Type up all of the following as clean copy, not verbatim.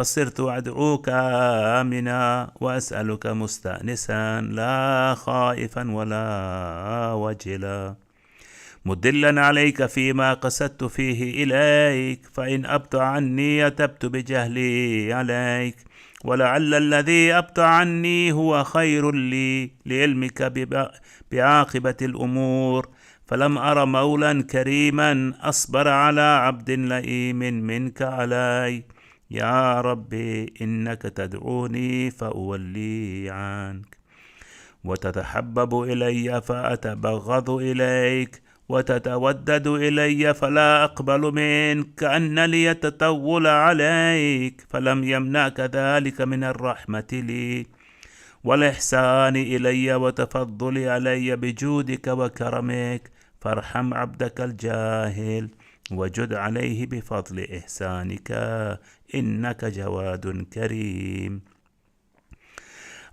فصرت أدعوك آمنا وأسألك مستأنسا لا خائفا ولا وجلا، مدلا عليك فيما قصدت فيه إليك، فإن أبت عني أتبت بجهلي عليك، ولعل الذي أبت عني هو خير لي لعلمك بعاقبة الأمور، فلم أر مولا كريما أصبر على عبد لئيم منك علي. يا ربي إنك تدعوني فأولي عنك، وتتحبب إلي فأتبغض إليك، وتتودد إلي فلا أقبل منك، كأن لي التطول عليك، فلم يمنعك ذلك من الرحمة لي والإحسان إلي وتفضل علي بجودك وكرمك، فارحم عبدك الجاهل وجد عليه بفضل إحسانك، إنك جواد كريم.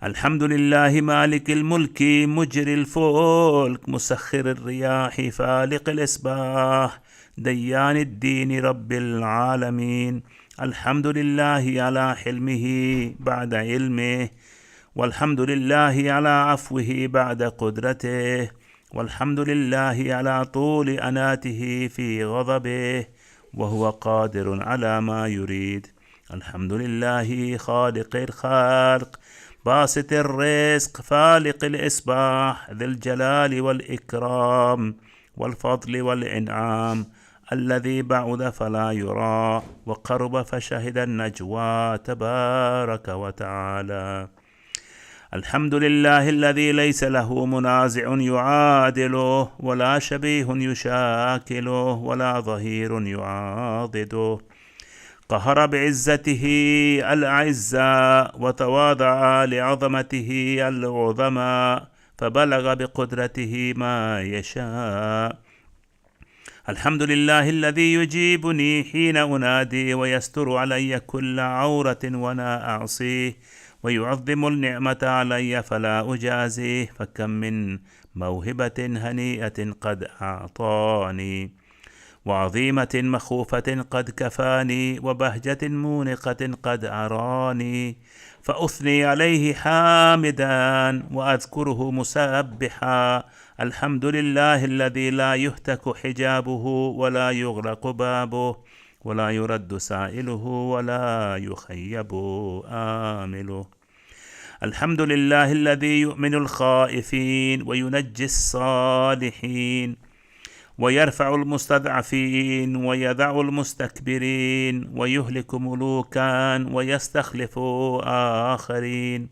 الحمد لله مالك الملك مجري الفلك مسخر الرياح فالق الإصباح ديان الدين رب العالمين. الحمد لله على حلمه بعد علمه، والحمد لله على عفوه بعد قدرته، والحمد لله على طول أناته في غضبه، وهو قادر على ما يريد. الحمد لله خالق الخلق باسط الرزق فالق الإصباح ذي الجلال والإكرام والفضل والإنعام، الذي بعد فلا يرى وقرب فشهد النجوى تبارك وتعالى. الحمد لله الذي ليس له منازع يعادله، ولا شبيه يشاكله، ولا ظهير يعاضده، قهر بعزته الأعزاء وتواضع لعظمته العظماء، فبلغ بقدرته ما يشاء. الحمد لله الذي يجيبني حين أنادي، ويستر علي كل عورة ولا أعصيه، ويعظم النعمة علي فلا أجازيه، فكم من موهبة هنيئة قد أعطاني، وعظيمة مخوفة قد كفاني، وبهجة مونقة قد أراني، فأثني عليه حامدا وأذكره مسبحا. الحمد لله الذي لا يهتك حجابه ولا يغلق بابه، ولا يرد سائله ولا يخيب آمله. الحمد لله الذي يؤمن الخائفين وينجي الصالحين، ويرفع المستضعفين ويدع المستكبرين، ويهلك ملوكا ويستخلف آخرين.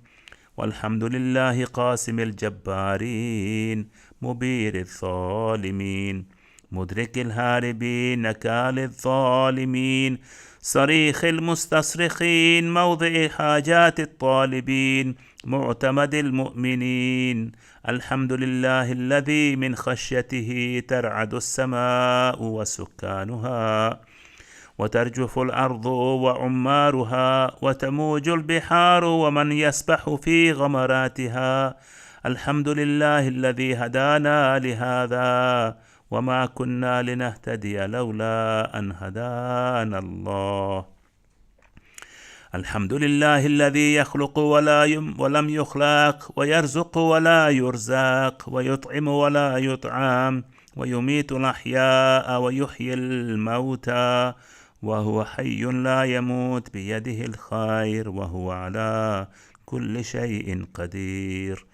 والحمد لله قاسم الجبارين مبير الظالمين، مدرك الهاربين نكال الظالمين، صريخ المستصرخين موضع حاجات الطالبين، معتمد المؤمنين. الحمد لله الذي من خشيته ترعد السماء وسكانها، وترجف الأرض وعمارها، وتموج البحار ومن يسبح في غمراتها. الحمد لله الذي هدانا لهذا، وما كنا لنهتدي لولا أن هدانا الله. الحمد لله الذي يخلق ولم يخلق، ويرزق ولا يرزق، ويطعم ولا يطعم، ويميت الأحياء ويحيي الموتى، وهو حي لا يموت بيده الخير، وهو على كل شيء قدير.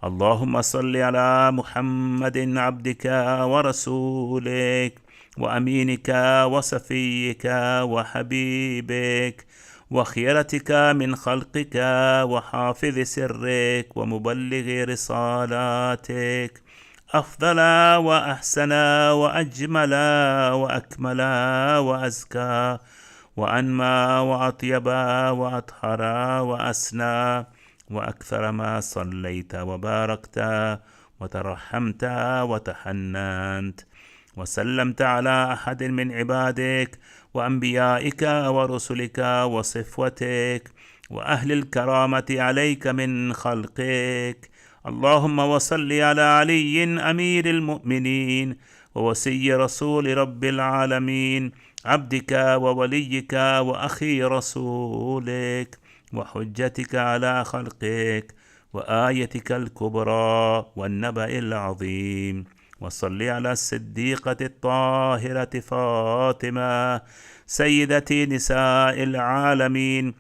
اللهم صل على محمد عبدك ورسولك وأمينك وصفيك وحبيبك وخيرتك من خلقك وحافظ سرك ومبلغ رسالاتك، أفضل وأحسن وأجمل وأكمل وأزكى وأنمى وأطيب وأطهر وأسنى، وأكثر ما صليت وباركت وترحمت وتحننت وسلمت على أحد من عبادك وأنبيائك ورسلك وصفوتك وأهل الكرامة عليك من خلقك. اللهم وصل على علي أمير المؤمنين ووصي رسول رب العالمين، عبدك ووليك وأخي رسولك وحجتك على خلقك وآيتك الكبرى والنبأ العظيم. وصل على الصديقة الطاهرة فاطمة سيدة نساء العالمين،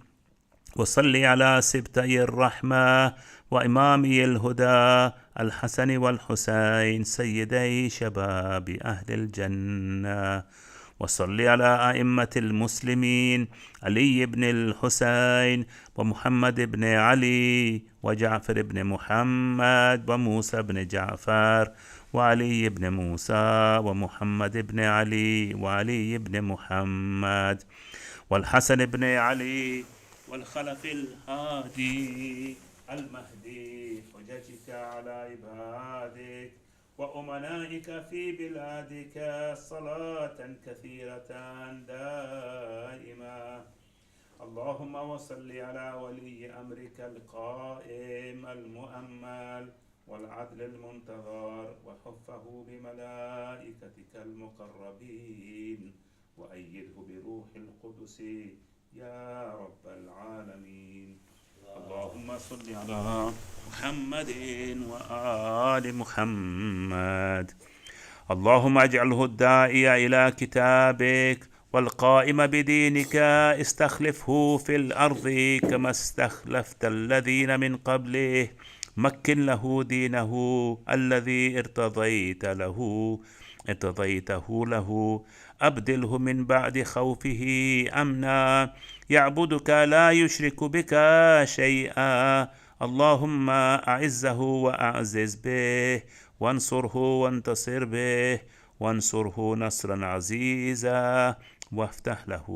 وصل على سبتي الرحمة وإمامي الهدى الحسن والحسين سيدي شباب أهل الجنة. وصل على أئمة المسلمين علي بن الحسين ومحمد بن علي وجعفر بن محمد وموسى بن جعفر وعلي بن موسى ومحمد بن علي وعلي بن محمد والحسن بن علي والخلف الهادي المهدي حججك على عبادك وأمنائك في بلادك صلاة كثيرة دائمة. اللهم وصل على ولي أمرك القائم المؤمل والعدل المنتظر وحفه بملائكتك المقربين وأيده بروح القدس يا رب العالمين. اللهم صل على محمد وآل محمد. اللهم اجعله الداعي إلى كتابك والقائم بدينك استخلفه في الأرض كما استخلفت الذين من قبله. مكن له دينه الذي ارتضيته له. أبدله من بعد خوفه أمنا يعبدك لا يشرك بك شيئا. اللهم أعزه وأعزز به وانصره وانتصر به وانصره نصرا عزيزا وافتح له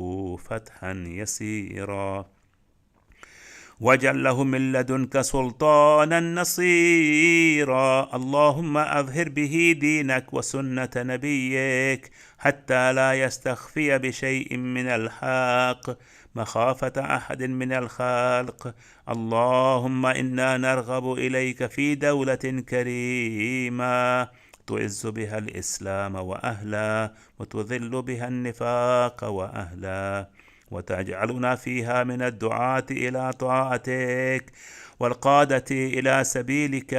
فتحا يسيرا واجعل له من لدنك سلطانا نصيرا. اللهم أظهر به دينك وسنة نبيك حتى لا يستخفي بشيء من الحق مخافة أحد من الخلق. اللهم إنا نرغب إليك في دولة كريمة تعز بها الإسلام وأهله وتذل بها النفاق وأهله، وتجعلنا فيها من الدعاة إلى طاعتك والقادة إلى سبيلك،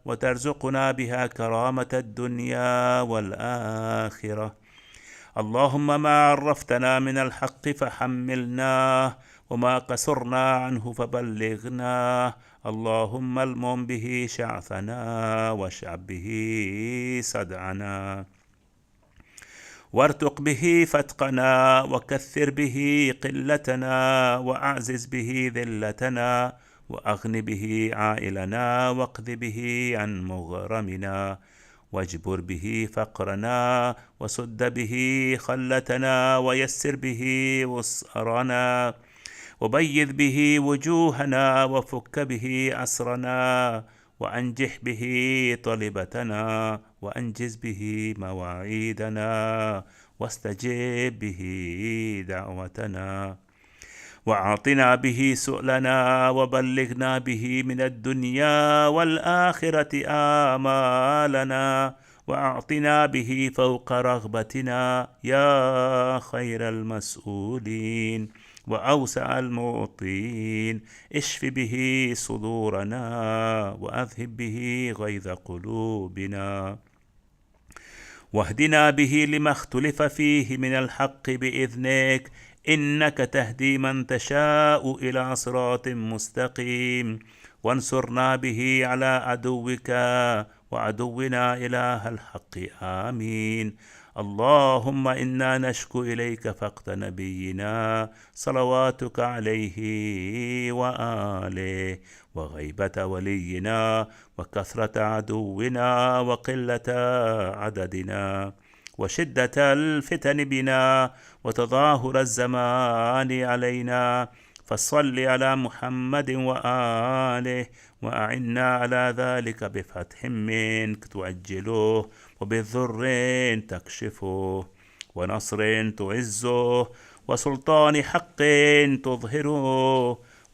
وترزقنا بها كرامة الدنيا والآخرة. اللهم ما عرفتنا من الحق فحملناه وما قصرنا عنه فبلغناه. اللهم المم به شعثنا واشعب به صدعنا وارتق به فتقنا وكثر به قلتنا وأعزز به ذلتنا وأغن به عائلنا واقض به عن مغرمنا واجبر به فقرنا وسد به خلتنا ويسر به وسرنا وبيض به وجوهنا وفك به أسرنا وأنجح به طلبتنا وأنجز به مواعيدنا واستجب به دعوتنا وأعطنا به سؤلنا وبلغنا به من الدنيا والآخرة آمالنا وأعطنا به فوق رغبتنا يا خير المسؤولين وأوسع المعطين. اشف به صدورنا وأذهب به غيظ قلوبنا واهدنا به لما اختلف فيه من الحق بإذنك، إنك تهدي من تشاء إلى صراط مستقيم. وانصرنا به على عدوك وعدونا إله الحق آمين. اللهم إنا نشكو إليك فقد نبينا صلواتك عليه وآله وغيبة ولينا وكثرة عدونا وقلة عددنا وشدة الفتن بنا وتظاهر الزمان علينا. فصل على محمد وآله وأعنا على ذلك بفتح منك تعجله وبالضر تكشفه ونصر تعزه وسلطان حق تظهره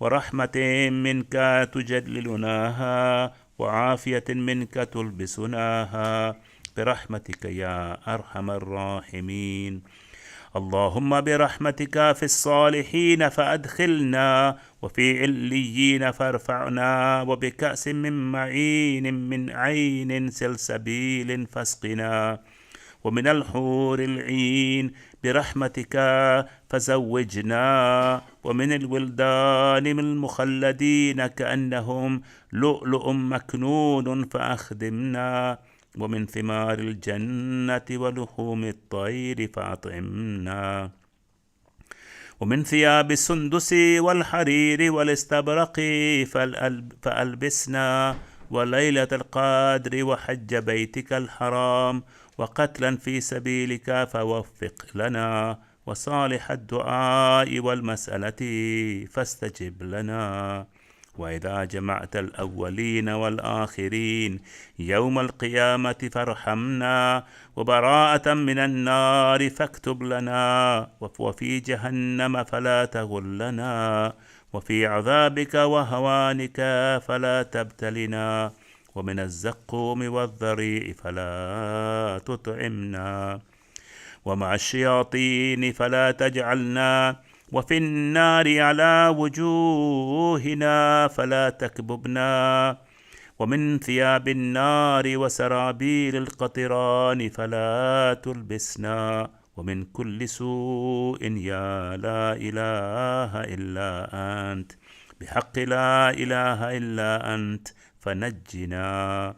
ورحمة منك تجللناها وعافية منك تلبسناها برحمتك يا أرحم الراحمين. اللهم برحمتك في الصالحين فأدخلنا، وفي عليين فارفعنا، وبكأس من معين من عين سلسبيل فاسقنا، ومن الحور العين برحمتك فزوجنا، ومن الولدان المخلدين كأنهم لؤلؤ مكنون فأخدمنا، ومن ثمار الجنة ولحوم الطير فأطعمنا، ومن ثياب السندس والحرير والاستبرق فألبسنا، وليلة القدر وحج بيتك الحرام وقتلا في سبيلك فوفق لنا، وصالح الدعاء والمسألة فاستجب لنا. وإذا جمعت الأولين والآخرين يوم القيامة فارحمنا، وبراءة من النار فاكتب لنا، وفي جهنم فلا تغلنا، وفي عذابك وهوانك فلا تبتلنا، ومن الزقوم والذريع فلا تطعمنا، ومع الشياطين فلا تجعلنا، وفي النار على وجوهنا فلا تكببنا، ومن ثياب النار وسرابيل القطران فلا تلبسنا، ومن كل سوء يا لا إله إلا أنت، بحق لا إله إلا أنت فنجنا.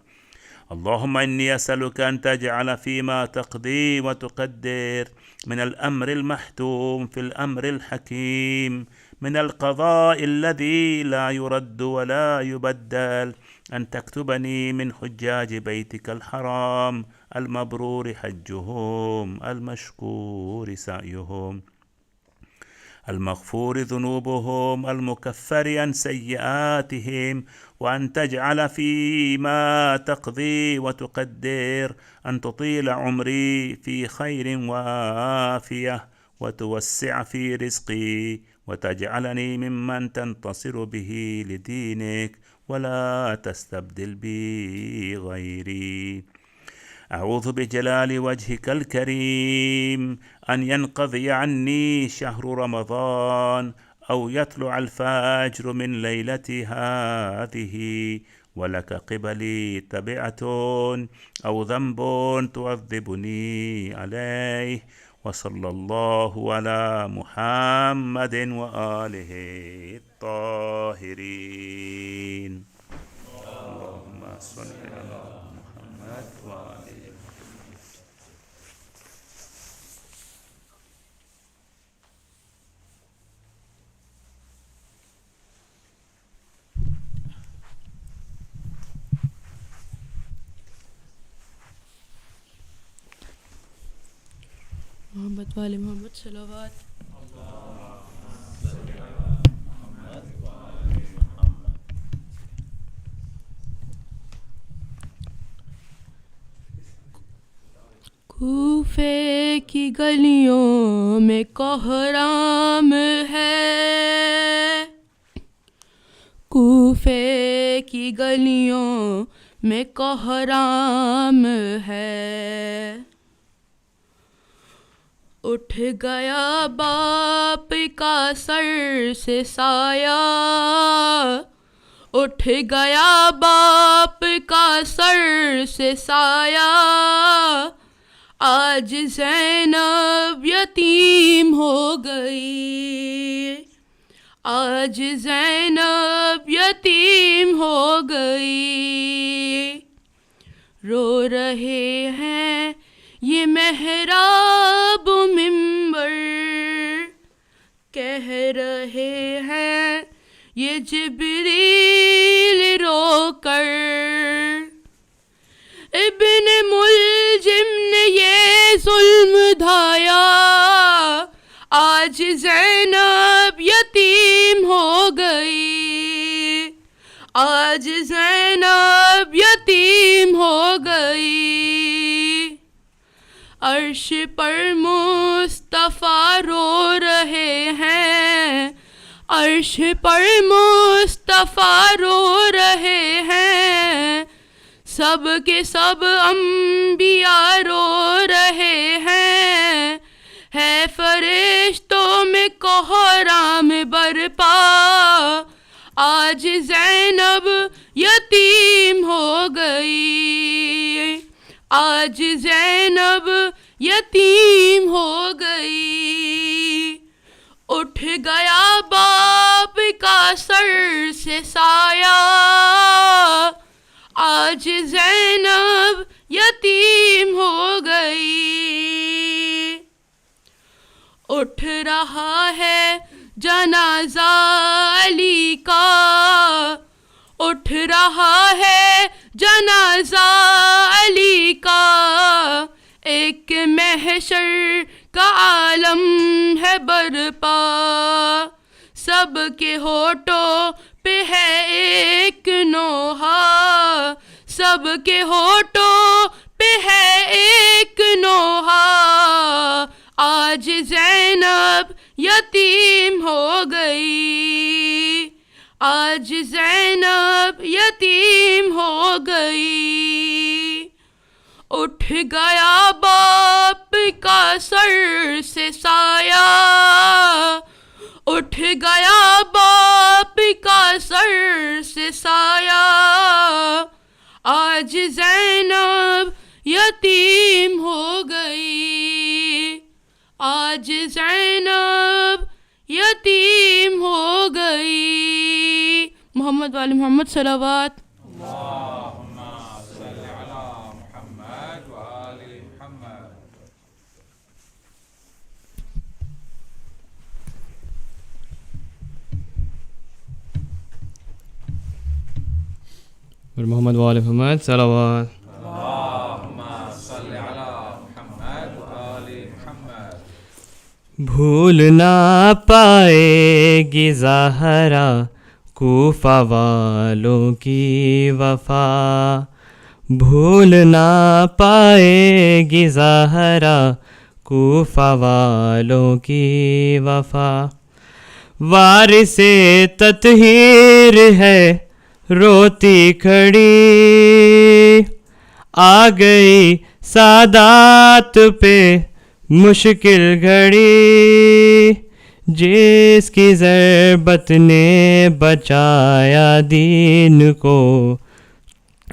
اللهم إني أسألك أن تجعل فيما تقضي وتقدر من الأمر المحتوم في الأمر الحكيم، من القضاء الذي لا يرد ولا يبدل، أن تكتبني من حجاج بيتك الحرام المبرور حجهم، المشكور سعيهم، المغفور ذنوبهم، المكفر عن سيئاتهم، وأن تجعل فيما تقضي وتقدر أن تطيل عمري في خير وعافية، وتوسع في رزقي، وتجعلني ممن تنتصر به لدينك ولا تستبدل بي غيري. أعوذ بجلال وجهك الكريم أن ينقضي عني شهر رمضان، أو يطلع الفجر من ليلتي هذه، ولك قبلي تبعة أو ذنب تعذبني عليه. وصلى الله على محمد وآله الطاهرين. اللهم صل على محمد وآله. मोहम्मद वाले मोहम्मद सलावत। कूफे की गलियों में कोहराम है, कूफे की गलियों में कोहराम है, उठ गया बाप का सर से साया, उठ गया बाप का सर से साया, आज ज़ैनब यतीम हो गई, आज ज़ैनब यतीम हो गई। रो रहे हैं ये मेहराब मिंबर, कह रहे हैं ये जिब्रील रोकर, इब्न मुलजिम ने ये जुल्म ढाया, आज ज़ैनब यतीम हो गई, आज ज़ैनब यतीम हो गई। अर्श पर मुस्तफ़ा रो रहे हैं, अर्श पर मुस्तफ़ा रो रहे हैं, सब के सब अंबिया रो रहे हैं, ہے فرشتوں میں کوہرام برپا، آج زینب یتیم ہو گئی، آج زینب یتیم ہو گئی، اٹھ گیا باپ کا سر سے سایہ، آج زینب یتیم ہو گئی، اٹھ رہا ہے جنازہ علی کا، اٹھ رہا ہے جنازہ علی کا، ایک محشر کا عالم ہے برپا، سب کے ہونٹوں پہ ہے ایک نوحہ، سب کے ہونٹوں پہ ہے ایک نوحہ، آج زینب یتیم ہو گئی، آج زینب یتیم ہو گئی، اٹھ گیا باپ کا سر سے سایہ، اٹھ گیا باپ کا سر سے سایہ، آج زینب یتیم ہو گئی، آج زینب یتیم ہو گئی۔ محمد والی محمد صلوات۔ اللہم صل علی محمد وآل محمد۔ محمد وآل محمد صلوات۔ اللہم صل علی محمد وآل محمد۔ بھول نہ پائے گی زہرا کوفہ والوں کی وفا، بھول نہ پائے گی زہرا کوفہ والوں کی وفا، وارث تطہیر ہے روتی کھڑی، آ گئی سادات پہ مشکل گھڑی، جس کی ضربت نے بچایا دین کو،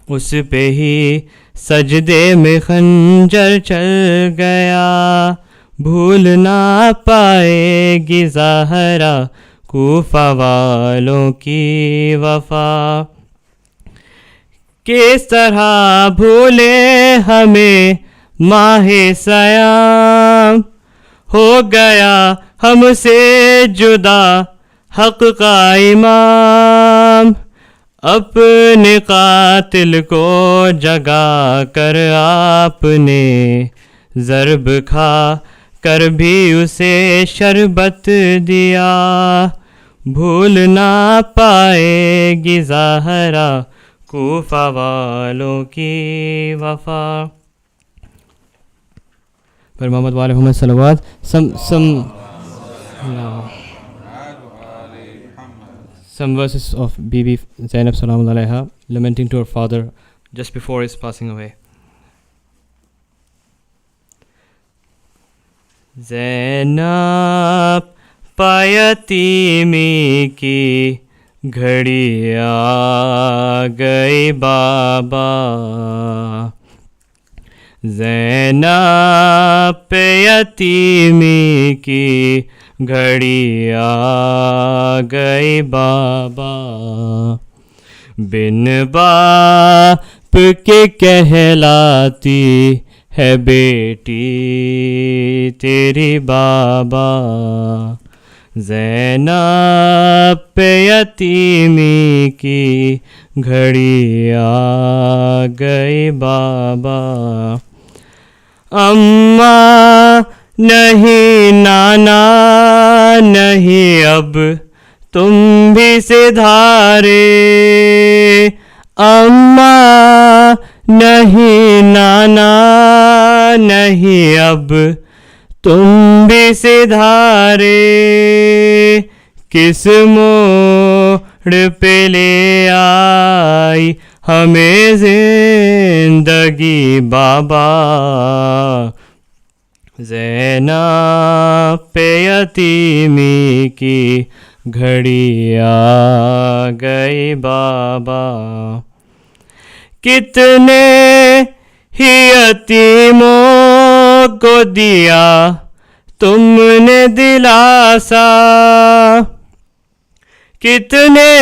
اس پہ ہی سجدے میں خنجر چل گیا، بھول نہ پائے گی زہرا کوفہ والوں کی وفا، کس طرح بھولے ہمیں ماہ سیام، ہو گیا ہم سے جدا حق کا امام، اپنے قاتل کو جگا کر آپ نے ضرب کھا کر بھی اسے شربت دیا، بھول نہ پائے گی زہرا کوفہ والوں کی وفا۔ پر محمد وآل محمد صلوات۔ Some verses of Bibi Zainab Salam Alaiha lamenting to her father just before his passing away. زینب پایتیمی کی گھڑی آ گئی بابا، زینب پہ یتیمی کی گھڑی آ گئی بابا، بن باپ کے کہلاتی ہے بیٹی تیری بابا، زینب پہ یتیمی کی گھڑی آ گئی بابا، اماں نہیں نانا نہیں اب تم بھی سدھارے، اماں نہیں نانا نہیں اب تم بھی سدھارے، کس موڑ پہ لے آئی ہمیں زندگی بابا، زینب پہ یتیمی کی گھڑی آ گئی بابا، کتنے ہی یتیموں کو دیا تم نے دلاسا، کتنے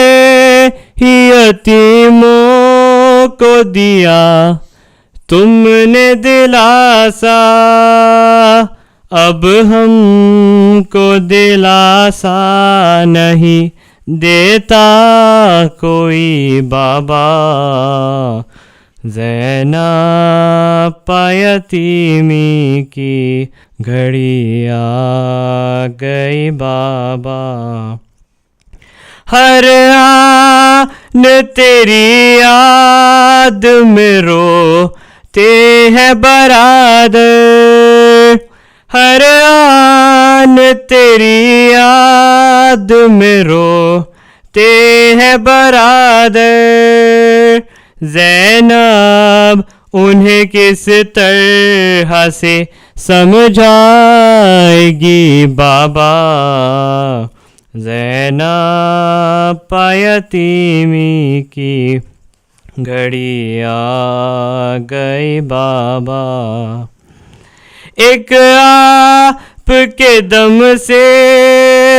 ہی یتیموں کو دیا تم نے دلاسا، اب ہم کو دلاسا نہیں دیتا کوئی بابا، زینب پہ یتیمی کی گھڑی آ گئی بابا، ہر آن تیری یاد میں روتے ہیں برادر، ہر آن تیری یاد میں روتے ہیں برادر، زینب انہیں کس طرح سے سمجھائے گی بابا، زینب پہ یتیمی کی گھڑی آ گئی بابا، ایک آپ کے دم سے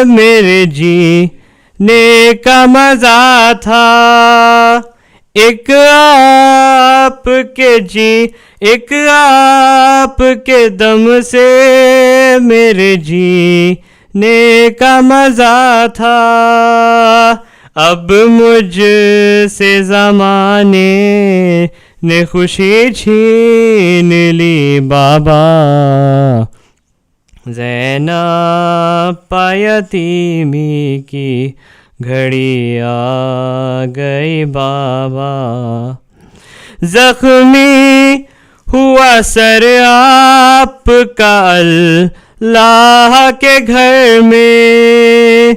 میرے جینے کا مزہ تھا، ایک آپ کے دم سے میرے جینے کا مزہ تھا، اب مجھ سے زمانے نے خوشی چھین لی بابا، زینب پہ یتیمی کی گھڑی آ گئی بابا، زخمی ہوا سر آپ کا اللہ کے گھر میں،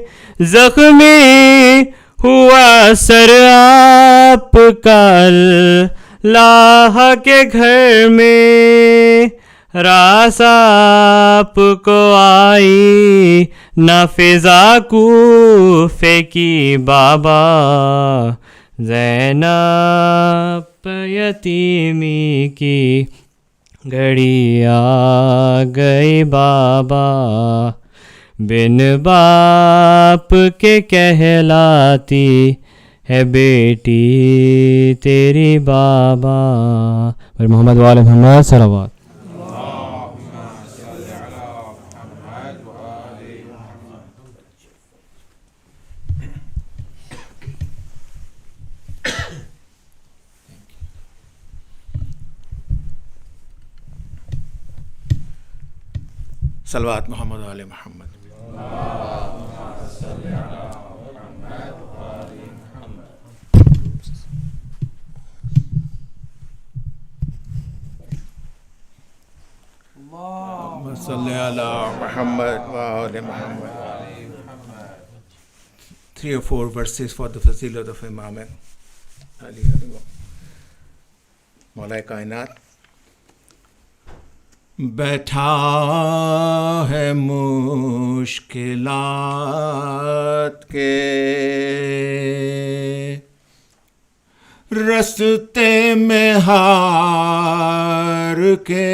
زخمی ہوا سر آپ کا اللہ کے گھر میں، راس آپ کو آئی نہ فضا کوفے کی بابا، زینب یتیمی کی گھڑی آ گئی بابا، بن باپ کے کہلاتی ہے بیٹی تیری بابا، اور محمد وآل محمد صلوات۔ صلوات محمد وآل محمد۔ صلی علی محمد وآل محمد۔ 3 or 4 verses for the fazilat of Imam Ali مولا کائنات۔ بیٹھا ہے مشکلات کے رستے میں ہار کے،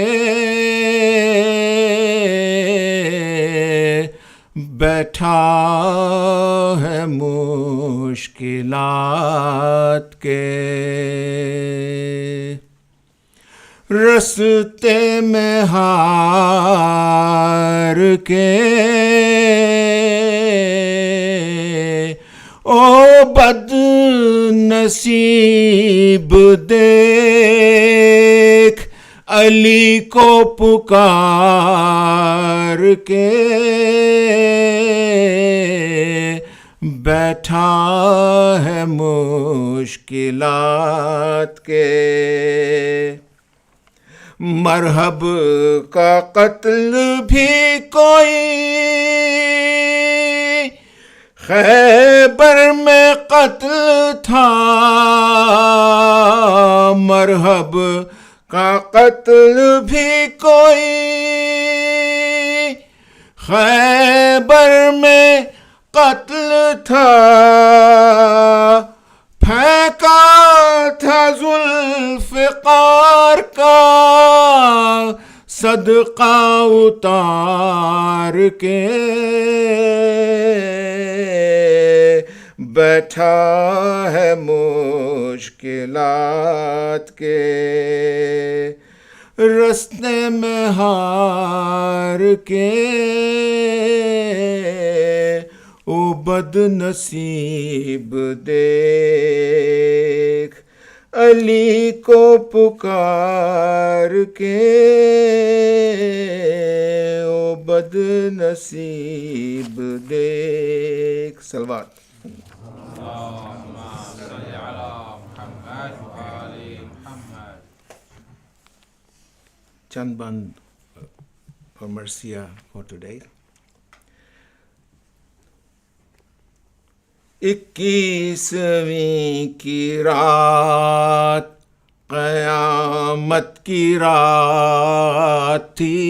بیٹھا ہے مشکلات کے رستے میں ہار کے، او بد نصیب دیکھ علی کو پکار کے، بیٹھا ہے مشکلات کے، مرحب کا قتل بھی کوئی خیبر میں قتل تھا، مرحب کا قتل بھی کوئی خیبر میں قتل تھا، پھینکا تھا ذوالفقار کا صدقہ اتار کے، بیٹھا ہے مشکلات کے رستے میں ہار کے، او بد نصیب دیکھ علی کو پکار کے، او بد نصیب دیکھ. صلوات. چند بند اور مرثیہ for today. 21ویں کی رات قیامت کی رات تھی،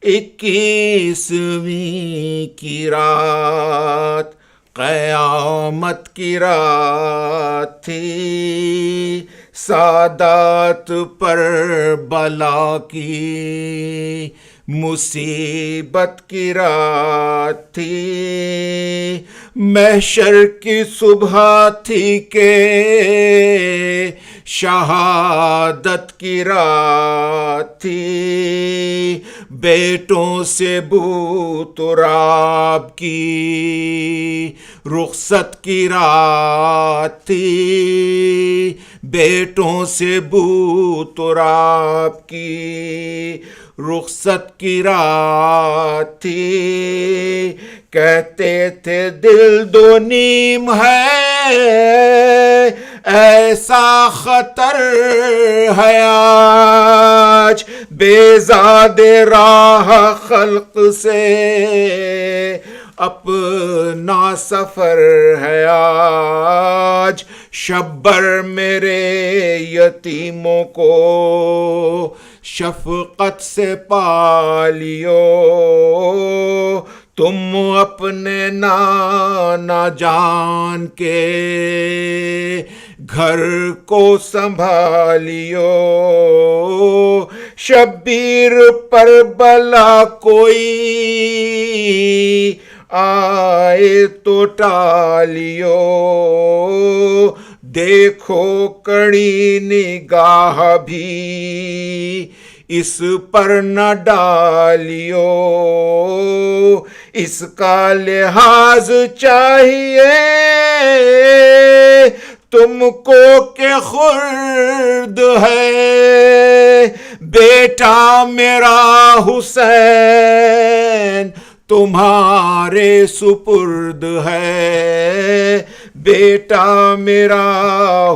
21ویں کی رات قیامت کی رات تھی، سادات پر بلا کی مصیبت کی رات تھی، محشر کی صبح تھی کہ شہادت کی رات تھی، بیٹوں سے بو تراب کی رخصت کی رات تھی، بیٹوں سے بو تراب کی رخصت کی رات تھی، کہتے تھے دل دو نیم ہے ایسا خطر ہے آج، بیزاد راہ خلق سے اپنا سفر ہے آج، شبر میرے یتیموں کو شفقت سے پالیو، تم اپنے نانا جان کے گھر کو سنبھالیو، شبیر پر بلا کوئی آئے تو ٹالیو، دیکھو کڑی نگاہ بھی اس پر نہ ڈالیو، اس کا لحاظ چاہیے تم کو کہ خرد ہے بیٹا میرا حسین تمہارے سپرد ہے، بیٹا میرا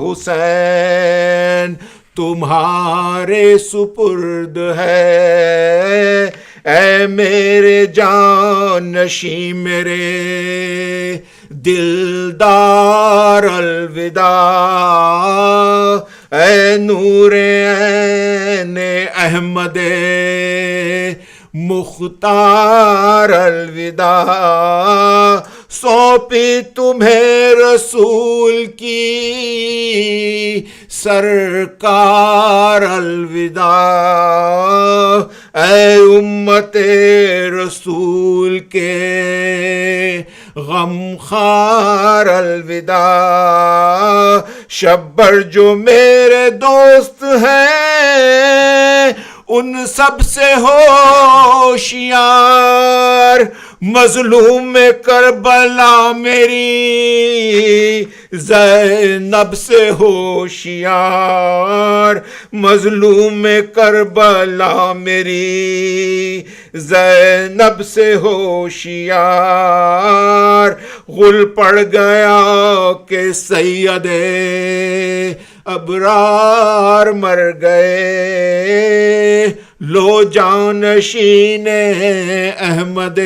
حسین تمہارے سپرد ہے، اے میرے جانشین میرے دلدار الوداع، اے نور عین احمد مختار الوداع، سونپی تمہیں رسول کی سرکار الوداع، اے امت رسول کے غمخوار الوداع، شبر جو میرے دوست ہیں ان سب سے ہوشیار، مظلوم کربلا میری زینب سے ہوشیار، مظلوم کربلا میری زینب سے ہوشیار، غل پڑ گیا کہ سید ابرار مر گئے، لو جانشین احمد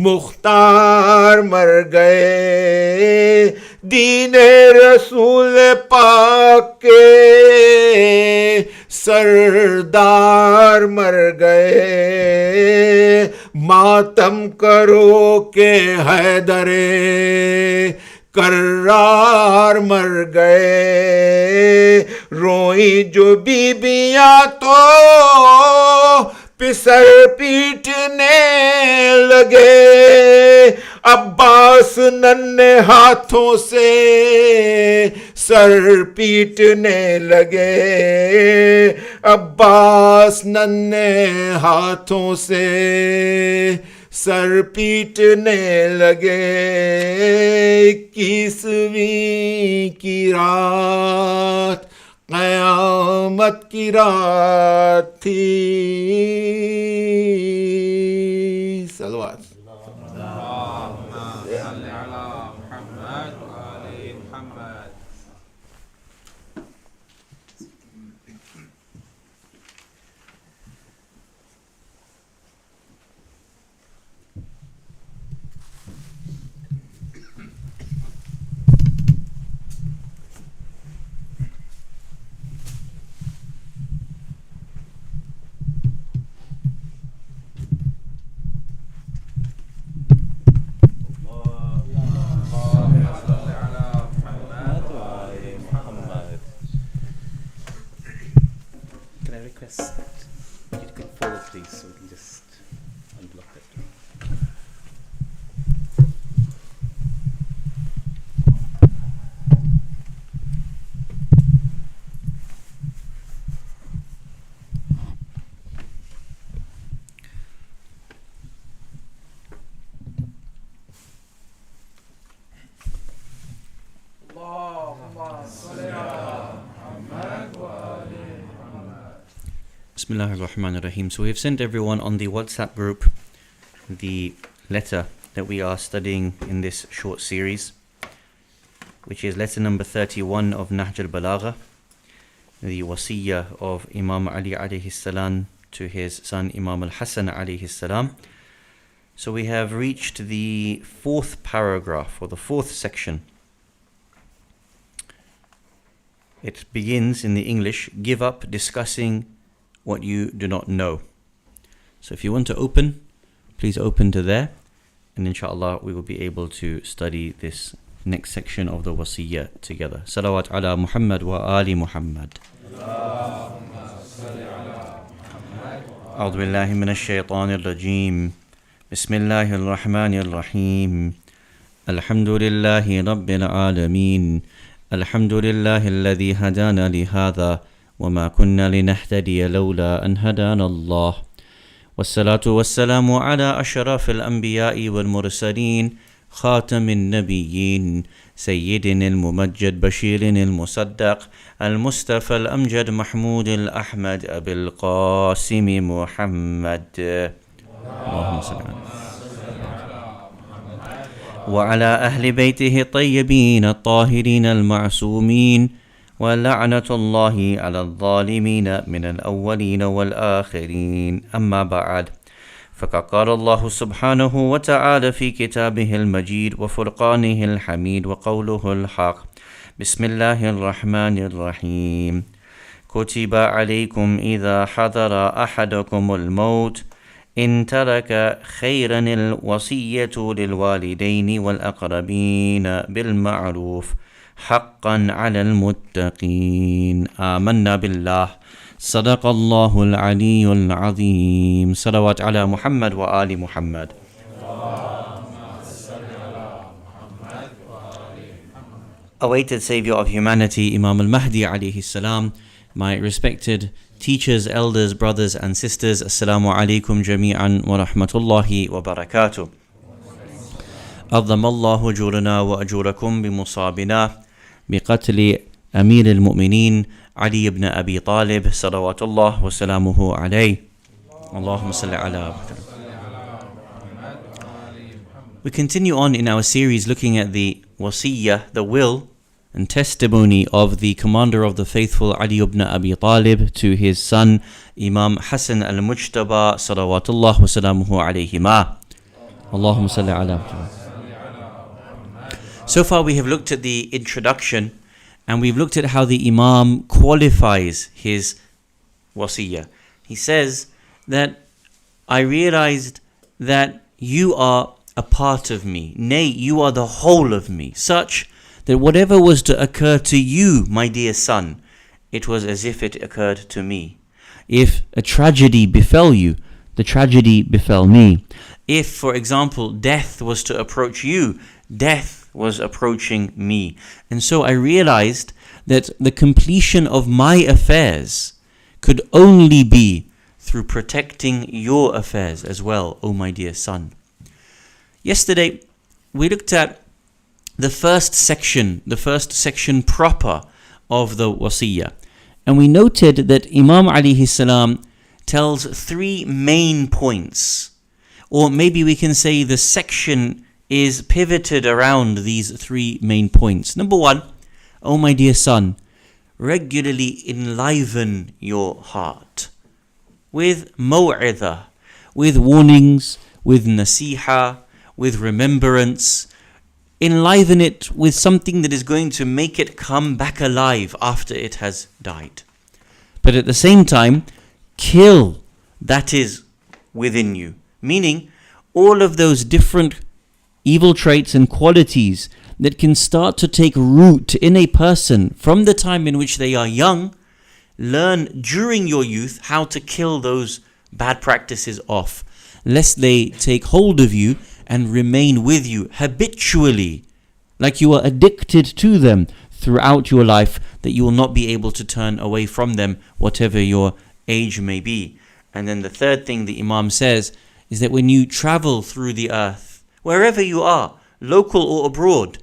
مختار مر گئے، دین رسول پاک کے सरदार मर गए, मातम करो के हैदरे कर्रार मर गए, रोई जो बीबियां तो पिसर पीटने लगे, अब्बास नन्हे हाथों से सर पीटने लगे, अब्बास नन्हे हाथों से सर पीटने लगे। 21वीं की रात क़यामत की रात थी। सलवात। You can forward please so we can just unblock it. Bismillahirrahmanirrahim. So we've sent everyone on the WhatsApp group the letter that we are studying in this short series, which is letter number 31 of Nahj al-Balagha, the wasiyah of Imam Ali alayhi salam to his son Imam al-Hasan alayhi salam. So we have reached the fourth paragraph, or the fourth section. It begins in the English, give up discussing what you do not know. So if you want to open, please open to there, and inshallah we will be able to study this next section of the wasiyah together. Salawat ala Muhammad wa ali Muhammad. أعوذ بالله من الشيطان الرجيم. بسم الله الرحمن الرحيم. الحمد لله رب العالمين. الحمد لله الذي هدانا لهذا وما كنا لنهتدي لولا أن هدانا الله. والصلاة والسلام على أشرف الأنبياء والمرسلين خاتم النبيين سيدنا الممجد بشير المصدق المصطفى الأمجد محمود الأحمد أبي القاسم محمد اللهم صل على وعلى أهل بيته الطيبين الطاهرين المعصومين ولعنة الله على الظالمين من الأولين والآخرين. أما بعد، فقد قال الله سبحانه وتعالى في كتابه المجيد وفرقانه الحميد وقوله الحق. بسم الله الرحمن الرحيم. كتب عليكم إذا حضر أحدكم الموت إن ترك خيرا الوصية للوالدين والأقربين بالمعروف حقا على المتقين. آمنا بالله. صدق الله العلي العظيم. صلوات على محمد وآل محمد. Awaited Savior of humanity, Imam al-Mahdi alayhi salam, my respected teachers, elders, brothers and sisters, Assalamu alaikum jami'an wa rahmatullahi wa barakatuh. أظم الله أجورنا وأجوركم بمصابنا بقتل أمير المؤمنين علي بن أبي طالب صلوات الله وسلامه عليه. اللهم صل على محمد. We continue on in our series looking at the wasiyah, the will and testimony of the commander of the faithful Ali ibn Abi Talib to his son Imam Hassan al-Mujtaba salawatullah wa salamuhu alayhima. Allahumma salli ala Muhammad. So far we have looked at the introduction and we've looked at how the Imam qualifies his wasiyah. He says that I realized that you are a part of me, nay, you are the whole of me, such that whatever was to occur to you, my dear son, it was as if it occurred to me. If a tragedy befell you, the tragedy befell me. If, for example, death was to approach you, death was approaching me. And so I realized that the completion of my affairs could only be through protecting your affairs as well, O my dear son. Yesterday, we looked at the first section proper of the wasiyah. And we noted that Imam alayhi salam tells three main points. Or maybe we can say the section is pivoted around these three main points. Number one, O my dear son, regularly enliven your heart with maw'idha, with warnings, with nasiha, with remembrance. Enliven it with something that is going to make it come back alive after it has died. But at the same time, kill that is within you. Meaning, all of those different evil traits and qualities that can start to take root in a person from the time in which they are young, learn during your youth how to kill those bad practices off, lest they take hold of you and remain with you habitually, like you are addicted to them throughout your life, that you will not be able to turn away from them, whatever your age may be. And then the third thing the Imam says is that when you travel through the earth, wherever you are, local or abroad,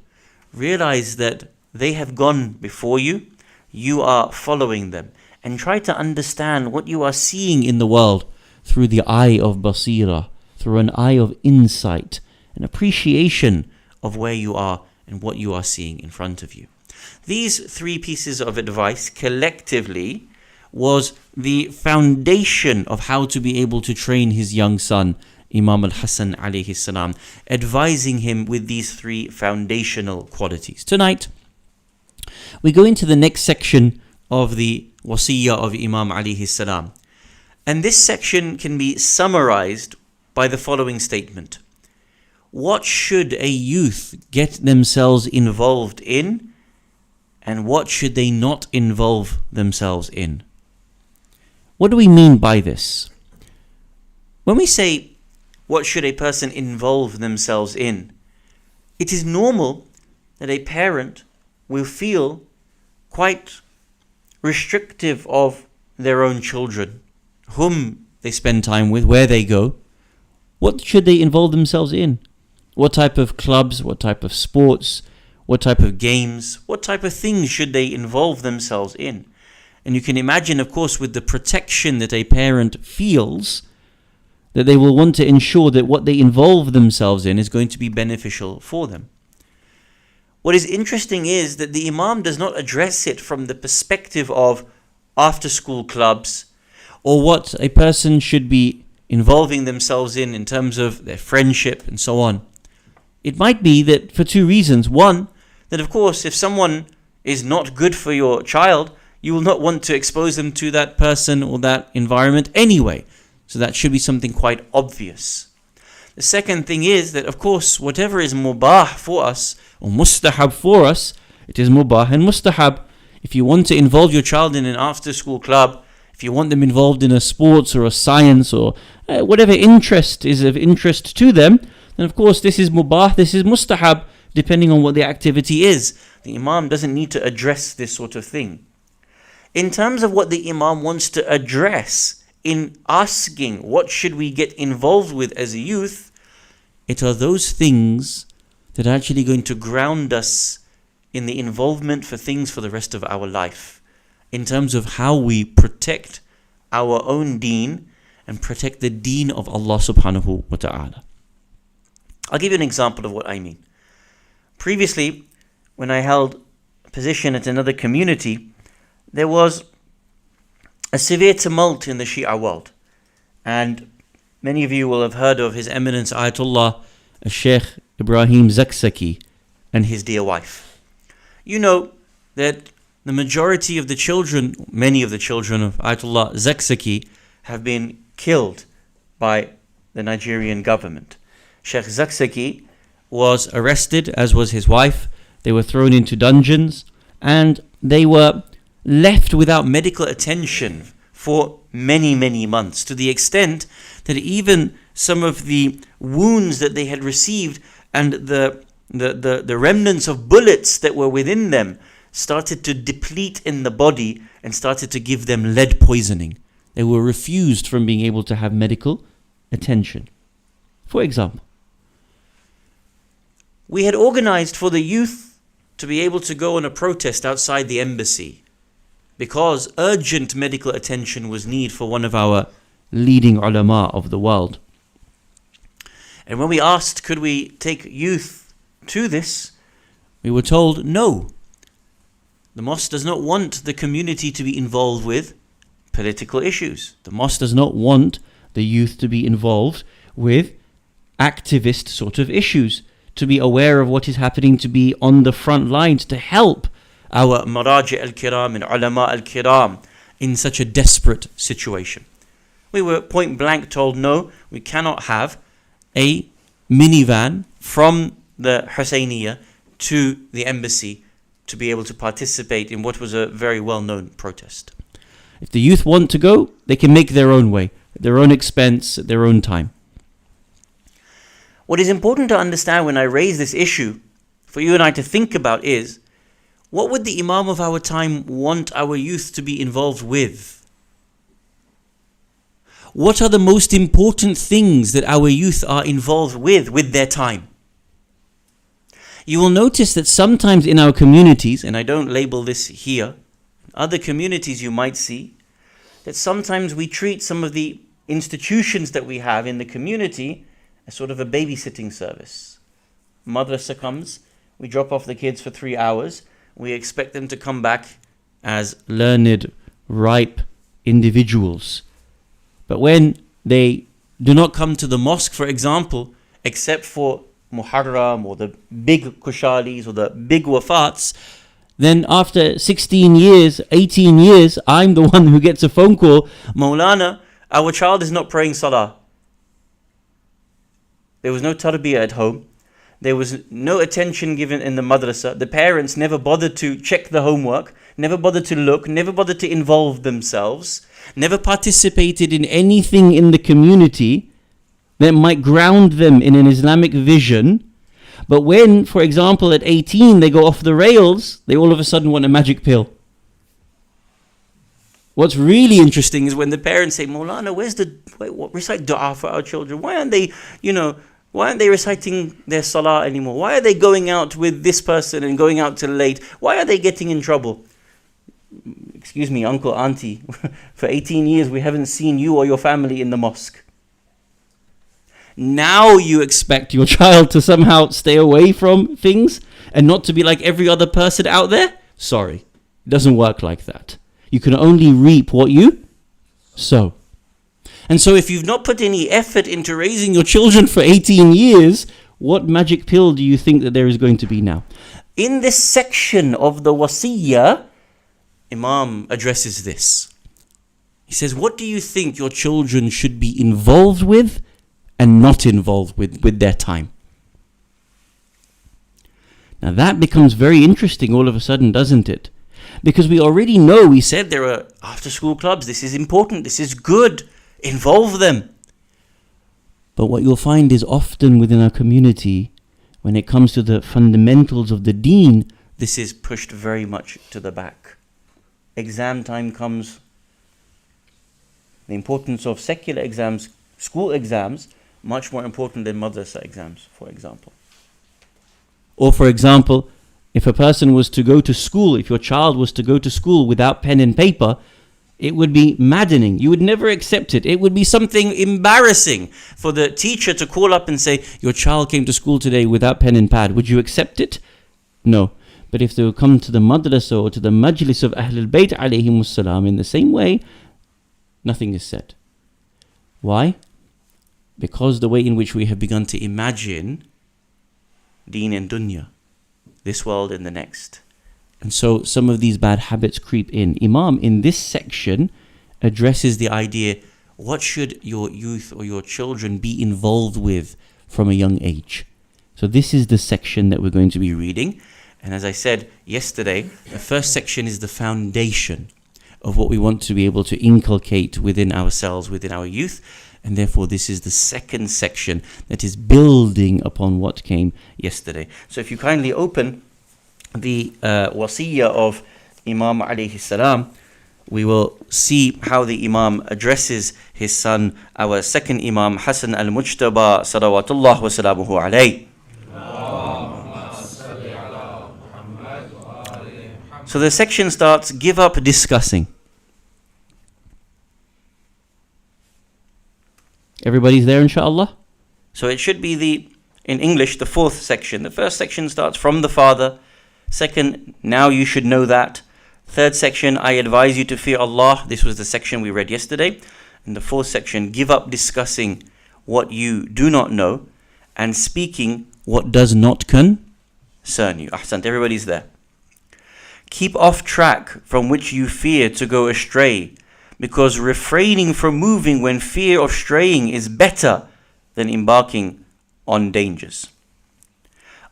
realize that they have gone before you, you are following them, and try to understand what you are seeing in the world through the eye of basira, through an eye of insight, an appreciation of where you are and what you are seeing in front of you. These three pieces of advice collectively was the foundation of how to be able to train his young son, Imam al-Hasan alayhi salam, advising him with these three foundational qualities. Tonight, we go into the next section of the wasiyah of Imam alayhi salam. And this section can be summarized by the following statement. What should a youth get themselves involved in, and what should they not involve themselves in? What do we mean by this? When we say, what should a person involve themselves in? It is normal that a parent will feel quite restrictive of their own children, whom they spend time with, where they go. What should they involve themselves in? What type of clubs, what type of sports, what type of games, what type of things should they involve themselves in? And you can imagine, of course, with the protection that a parent feels, that they will want to ensure that what they involve themselves in is going to be beneficial for them. What is interesting is that the Imam does not address it from the perspective of after-school clubs, or what a person should be involving themselves in terms of their friendship and so on. It might be that for two reasons. One, that of course if someone is not good for your child, you will not want to expose them to that person or that environment anyway. So that should be something quite obvious. The second thing is that of course whatever is mubah for us or mustahab for us, it is mubah and mustahab. If you want to involve your child in an after-school club, if you want them involved in a sports or a science or whatever interest is of interest to them, then of course this is mubah, this is mustahab, depending on what the activity is. The Imam doesn't need to address this sort of thing. In terms of what the Imam wants to address in asking what should we get involved with as a youth, it are those things that are actually going to ground us in the involvement for things for the rest of our life, in terms of how we protect our own deen and protect the deen of Allah subhanahu wa ta'ala. I'll give you an example of what I mean. Previously, when I held a position at another community, there was a severe tumult in the Shia world. And many of you will have heard of His Eminence Ayatollah Sheikh Ibrahim Zakzaki and his dear wife. You know that the majority of the children, many of the children of Ayatollah Zakzaki have been killed by the Nigerian government. Sheikh Zakzaki was arrested, as was his wife. They were thrown into dungeons and they were left without medical attention for many, many months, to the extent that even some of the wounds that they had received and the remnants of bullets that were within them started to deplete in the body and started to give them lead poisoning. They were refused from being able to have medical attention. For example, we had organized for the youth to be able to go on a protest outside the embassy because urgent medical attention was needed for one of our leading ulama of the world. And when we asked, could we take youth to this, we were told no. The mosque does not want the community to be involved with political issues. The mosque does not want the youth to be involved with activist sort of issues, to be aware of what is happening, to be on the front lines, to help our maraji al-kiram and ulama al-kiram in such a desperate situation. We were point blank told, no, we cannot have a minivan from the Husseiniya to the embassy to be able to participate in what was a very well-known protest. If the youth want to go, they can make their own way, at their own expense, at their own time. What is important to understand when I raise this issue, for you and I to think about, is what would the Imam of our time want our youth to be involved with? What are the most important things that our youth are involved with their time? You will notice that sometimes in our communities, and I don't label this here, other communities you might see, that sometimes we treat some of the institutions that we have in the community as sort of a babysitting service. Madrasa comes, we drop off the kids for 3 hours, we expect them to come back as learned, ripe individuals. But when they do not come to the mosque, for example, except for Muharram or the big kushalis or the big wafats, then after 16 years, 18 years, I'm the one who gets a phone call, Maulana, our child is not praying salah. There was no tarbiyah at home. There was no attention given in the madrasa. The parents never bothered to check the homework, never bothered to look, never bothered to involve themselves, never participated in anything in the community that might ground them in an Islamic vision. But when, for example, at 18 they go off the rails, they all of a sudden want a magic pill. What's really interesting is when the parents say, Maulana, recite dua for our children. Why aren't they reciting their salah anymore? Why are they going out with this person and going out till late? Why are they getting in trouble? Excuse me, uncle, auntie, for 18 years we haven't seen you or your family in the mosque. Now you expect your child to somehow stay away from things and not to be like every other person out there? Sorry, it doesn't work like that. You can only reap what you sow. And so if you've not put any effort into raising your children for 18 years, what magic pill do you think that there is going to be now? In this section of the Wasiyyah, Imam addresses this. He says, what do you think your children should be involved with and not involved with their time? Now that becomes very interesting all of a sudden, doesn't it? Because we already know, we said there are after school clubs, this is important, this is good, involve them. But what you'll find is often within our community, when it comes to the fundamentals of the deen, this is pushed very much to the back. Exam time comes, the importance of secular exams, school exams, much more important than madrasa exams, for example. Or for example, if a person was to go to school, if your child was to go to school without pen and paper, it would be maddening. You would never accept it. It would be something embarrassing for the teacher to call up and say, your child came to school today without pen and pad. Would you accept it? No. But if they would come to the madrasa or to the majlis of Ahlul Bayt alayhimus salam in the same way, nothing is said. Why? Because the way in which we have begun to imagine deen and dunya, this world and the next, And so some of these bad habits creep in. Imam in this section addresses the idea, what should your youth or your children be involved with from a young age? So this is the section that we're going to be reading. And as I said yesterday, the first section is the foundation of what we want to be able to inculcate within ourselves, within our youth. And therefore, this is the second section that is building upon what came yesterday. So if you kindly open the wasiyah of Imam alayhi salam, we will see how the Imam addresses his son, our second Imam, Hassan al-Mujtaba, salawatullah wa salamuhu alayhi. So the section starts, give up discussing. Everybody's there, inshallah? So it should be in English, the fourth section. The first section starts from the father. Second, now you should know that. Third section, I advise you to fear Allah. This was the section we read yesterday. And the fourth section, give up discussing what you do not know and speaking what does not concern you. Ahsant, everybody's there. Keep off track from which you fear to go astray, because refraining from moving when fear of straying is better than embarking on dangers.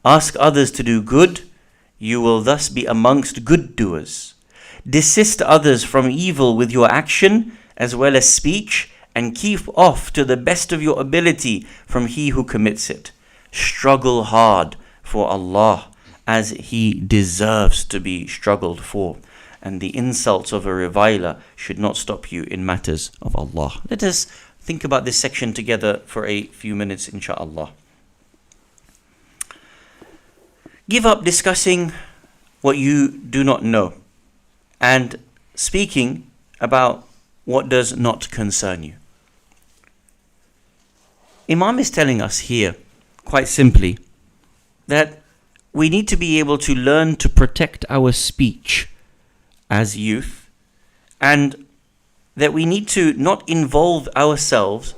Ask others to do good, you will thus be amongst good doers. Desist others from evil with your action as well as speech, and keep off to the best of your ability from he who commits it. Struggle hard for Allah as he deserves to be struggled for, and the insults of a reviler should not stop you in matters of Allah. Let us think about this section together for a few minutes, inshaAllah. Give up discussing what you do not know and speaking about what does not concern you. Imam is telling us here, quite simply, that we need to be able to learn to protect our speech as youth, and that we need to not involve ourselves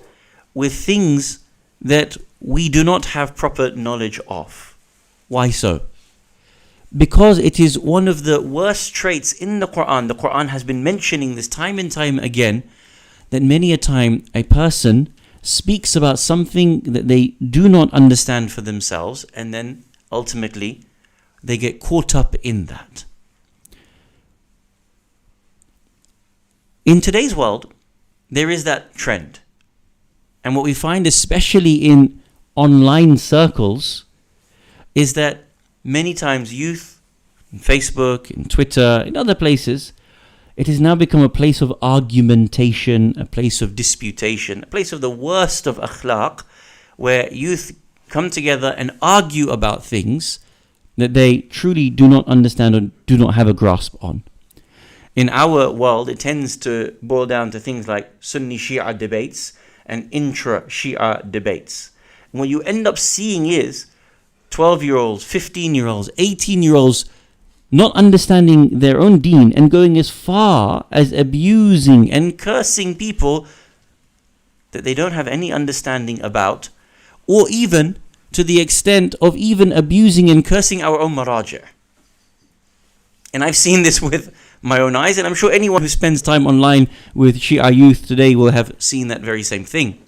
with things that we do not have proper knowledge of. Why so? Because it is one of the worst traits in the Quran. The Quran has been mentioning this time and time again, that many a time a person speaks about something that they do not understand for themselves, and then ultimately they get caught up in that. In today's world, there is that trend. And what we find, especially in online circles, is that many times youth, in Facebook, in Twitter, in other places, it has now become a place of argumentation, a place of disputation, a place of the worst of akhlaq, where youth come together and argue about things that they truly do not understand or do not have a grasp on. In our world, it tends to boil down to things like Sunni Shia debates and intra-Shia debates. And what you end up seeing is 12-year-olds, 15-year-olds, 18-year-olds not understanding their own deen and going as far as abusing and cursing people that they don't have any understanding about, or even to the extent of even abusing and cursing our own maraji'. And I've seen this with my own eyes, and I'm sure anyone who spends time online with Shia youth today will have seen that very same thing.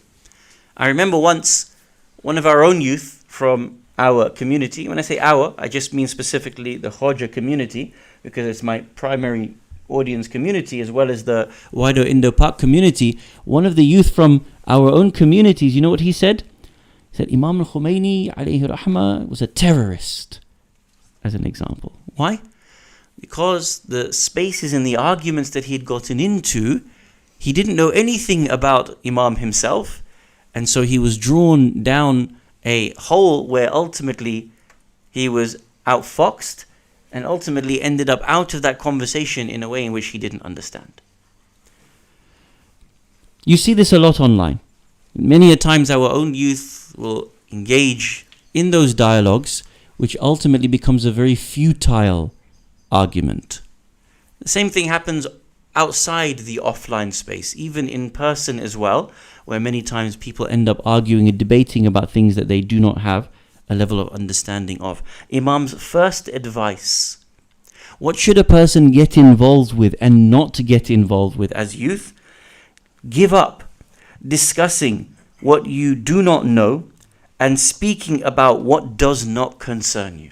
I remember once one of our own youth from our community, when I say our, I just mean specifically the Khoja community, because it's my primary audience community as well as the wider Indo-Pak community. One of the youth from our own communities, you know what he said? He said Imam al-Khomeini alayhi rahmah was a terrorist, as an example. Why? Because the spaces and the arguments that he had gotten into, he didn't know anything about Imam himself, and so he was drawn down a hole where ultimately he was outfoxed and ultimately ended up out of that conversation in a way in which he didn't understand. You see this a lot online. Many a times our own youth will engage in those dialogues, which ultimately becomes a very futile argument. The same thing happens outside the offline space, even in person as well, where many times people end up arguing and debating about things that they do not have a level of understanding of. Imam's first advice What should a person get involved with and not get involved with as youth? Give up discussing what you do not know and speaking about what does not concern you.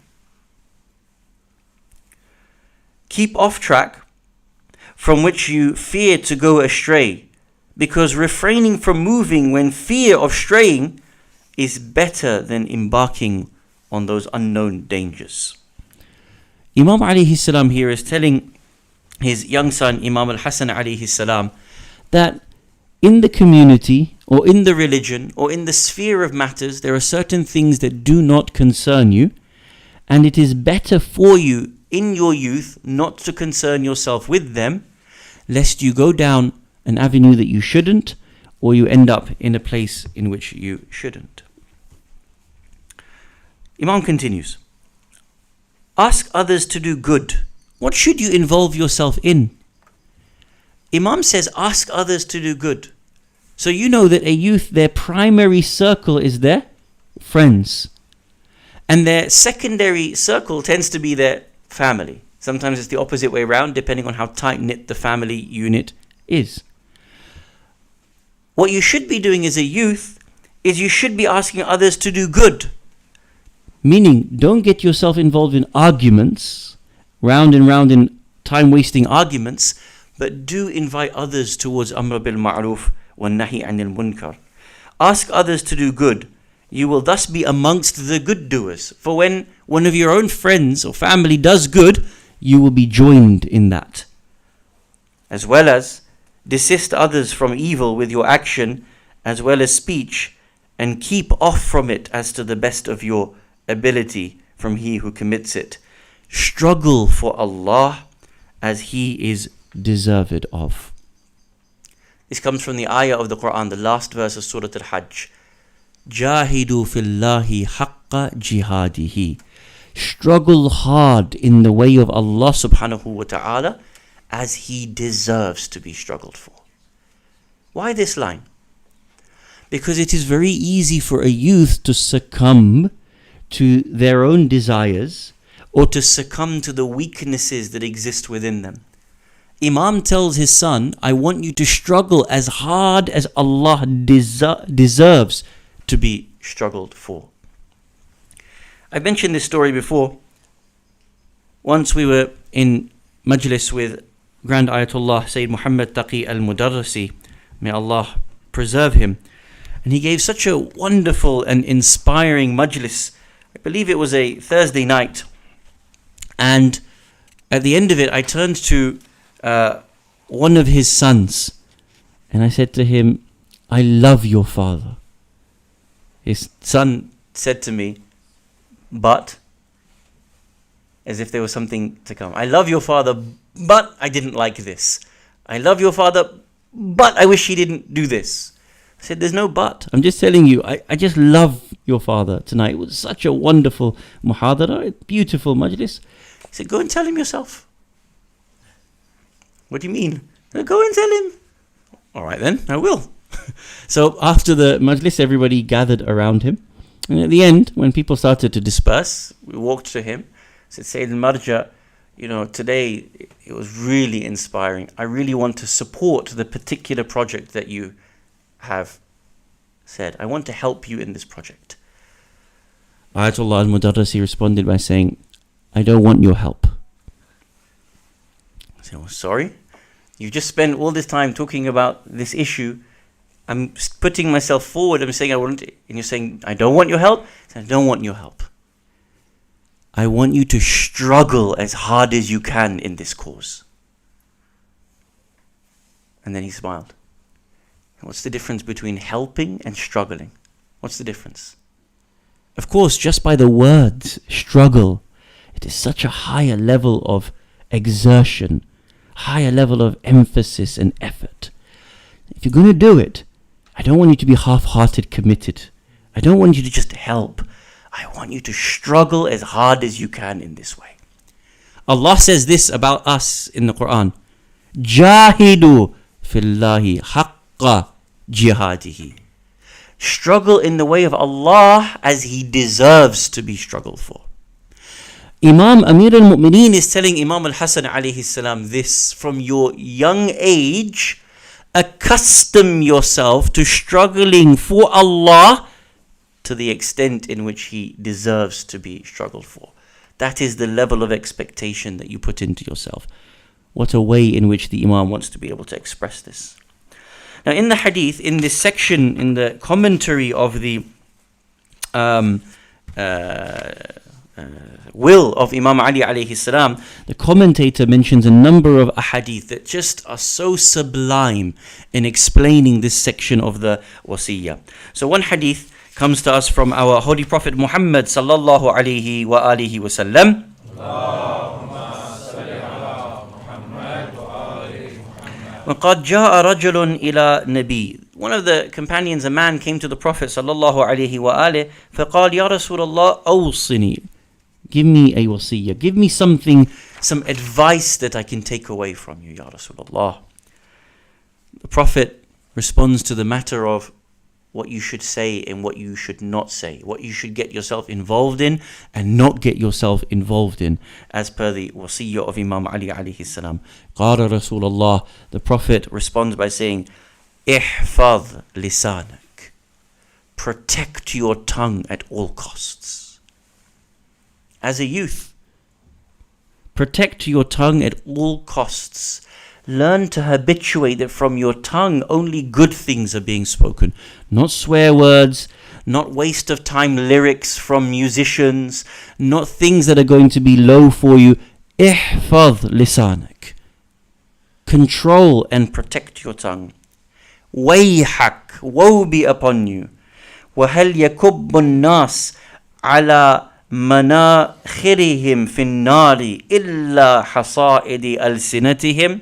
Keep off track from which you fear to go astray, because refraining from moving when fear of straying is better than embarking on those unknown dangers. Imam alayhi salam here is telling his young son Imam al-Hasan alayhi salam that in the community or in the religion or in the sphere of matters, there are certain things that do not concern you, and it is better for you in your youth not to concern yourself with them, lest you go down an avenue that you shouldn't, or you end up in a place in which you shouldn't. Imam continues, ask others to do good. What should you involve yourself in? Imam says ask others to do good. So you know that a youth, their primary circle is their friends. And their secondary circle tends to be their family. Sometimes it's the opposite way around, depending on how tight-knit the family unit is. What you should be doing as a youth is you should be asking others to do good. Meaning, don't get yourself involved in arguments, round and round in time-wasting arguments, but do invite others towards amr bil ma'ruf wa nahi anil munkar. Ask others to do good. You will thus be amongst the good doers. For when one of your own friends or family does good, you will be joined in that. As well as desist others from evil with your action as well as speech, and keep off from it as to the best of your ability from he who commits it. Struggle for Allah as he is deserved of. This comes from the ayah of the Quran, the last verse of Surah Al-Hajj. Jahidu fillahi haqqa jihadihi. Struggle hard in the way of Allah subhanahu wa ta'ala as he deserves to be struggled for. Why this line? Because it is very easy for a youth to succumb to their own desires or to succumb to the weaknesses that exist within them. Imam tells his son, I want you to struggle as hard as Allah deserves to be struggled for. I mentioned this story before. Once we were in majlis with Grand Ayatollah Sayyid Muhammad Taqi al-Mudarrisi, may Allah preserve him, and he gave such a wonderful and inspiring majlis. I believe it was a Thursday night, and at the end of it I turned to one of his sons and I said to him, I love your father. His son said to me, but, as if there was something to come. I love your father, but I didn't like this. I love your father, but I wish he didn't do this. I said, there's no but. I'm just telling you, I just love your father tonight. It was such a wonderful muhadara, a beautiful majlis. He said, go and tell him yourself. What do you mean? Go and tell him. All right then, I will. So after the majlis, everybody gathered around him. And at the end, when people started to disperse, we walked to him. Said, Sayyid al-Marja, today it was really inspiring. I really want to support the particular project that you have said. I want to help you in this project. Ayatollah al-Mudarrisi responded by saying, I don't want your help. I said, sorry? You just spent all this time talking about this issue. I'm putting myself forward. I'm saying I want it, and you're saying I don't want your help. I said, I don't want your help. I want you to struggle as hard as you can in this cause. And then he smiled. What's the difference between helping and struggling? What's the difference? Of course, just by the words struggle, it is such a higher level of exertion, higher level of emphasis and effort. If you're going to do it, I don't want you to be half-hearted committed. I don't want you to just help. I want you to struggle as hard as you can in this way. Allah says this about us in the Quran. Jahidu fillahi haqqa jihadihi. Struggle in the way of Allah as he deserves to be struggled for. Imam Amir al-Mu'mineen is telling Imam al-Hasan alayhi salam this: from your young age, accustom yourself to struggling for Allah to the extent in which He deserves to be struggled for. That is the level of expectation that you put into yourself. What a way in which the Imam wants to be able to express this. Now in the hadith, in this section, in the commentary of the will of Imam Ali alayhi salam, the commentator mentions a number of ahadith that just are so sublime in explaining this section of the wasiyah. So one hadith comes to us from our Holy Prophet Muhammad sallallahu alayhi wa alihi wa sallam. وَقَدْ جَاءَ رَجُلٌ إِلَى نَبِيٍّ. One of the companions, a man, came to the Prophet sallallahu alayhi wa alihi فَقَالَ يَا رَسُولَ اللَّهِ أَوْصِنِي. Give me a wasiyah, give me something, some advice that I can take away from you, Ya Rasulullah. The Prophet responds to the matter of what you should say and what you should not say, what you should get yourself involved in and not get yourself involved in, as per the wasiyah of Imam Ali alayhi salam. Qala Rasulullah, the Prophet responds by saying, Ihfadh lisanak. Protect your tongue at all costs. As a youth, protect your tongue at all costs. Learn to habituate that from your tongue only good things are being spoken. Not swear words, not waste of time lyrics from musicians, not things that are going to be low for you. Ihfadh lisanak. Control and protect your tongue. Wayhak, woe be upon you. وَهَلْ يَكُبُّ النَّاسِ عَلَى مَنَاخِرِهِمْ فِي النَّارِ إِلَّا حَصَائِدِ أَلْسِنَتِهِمْ.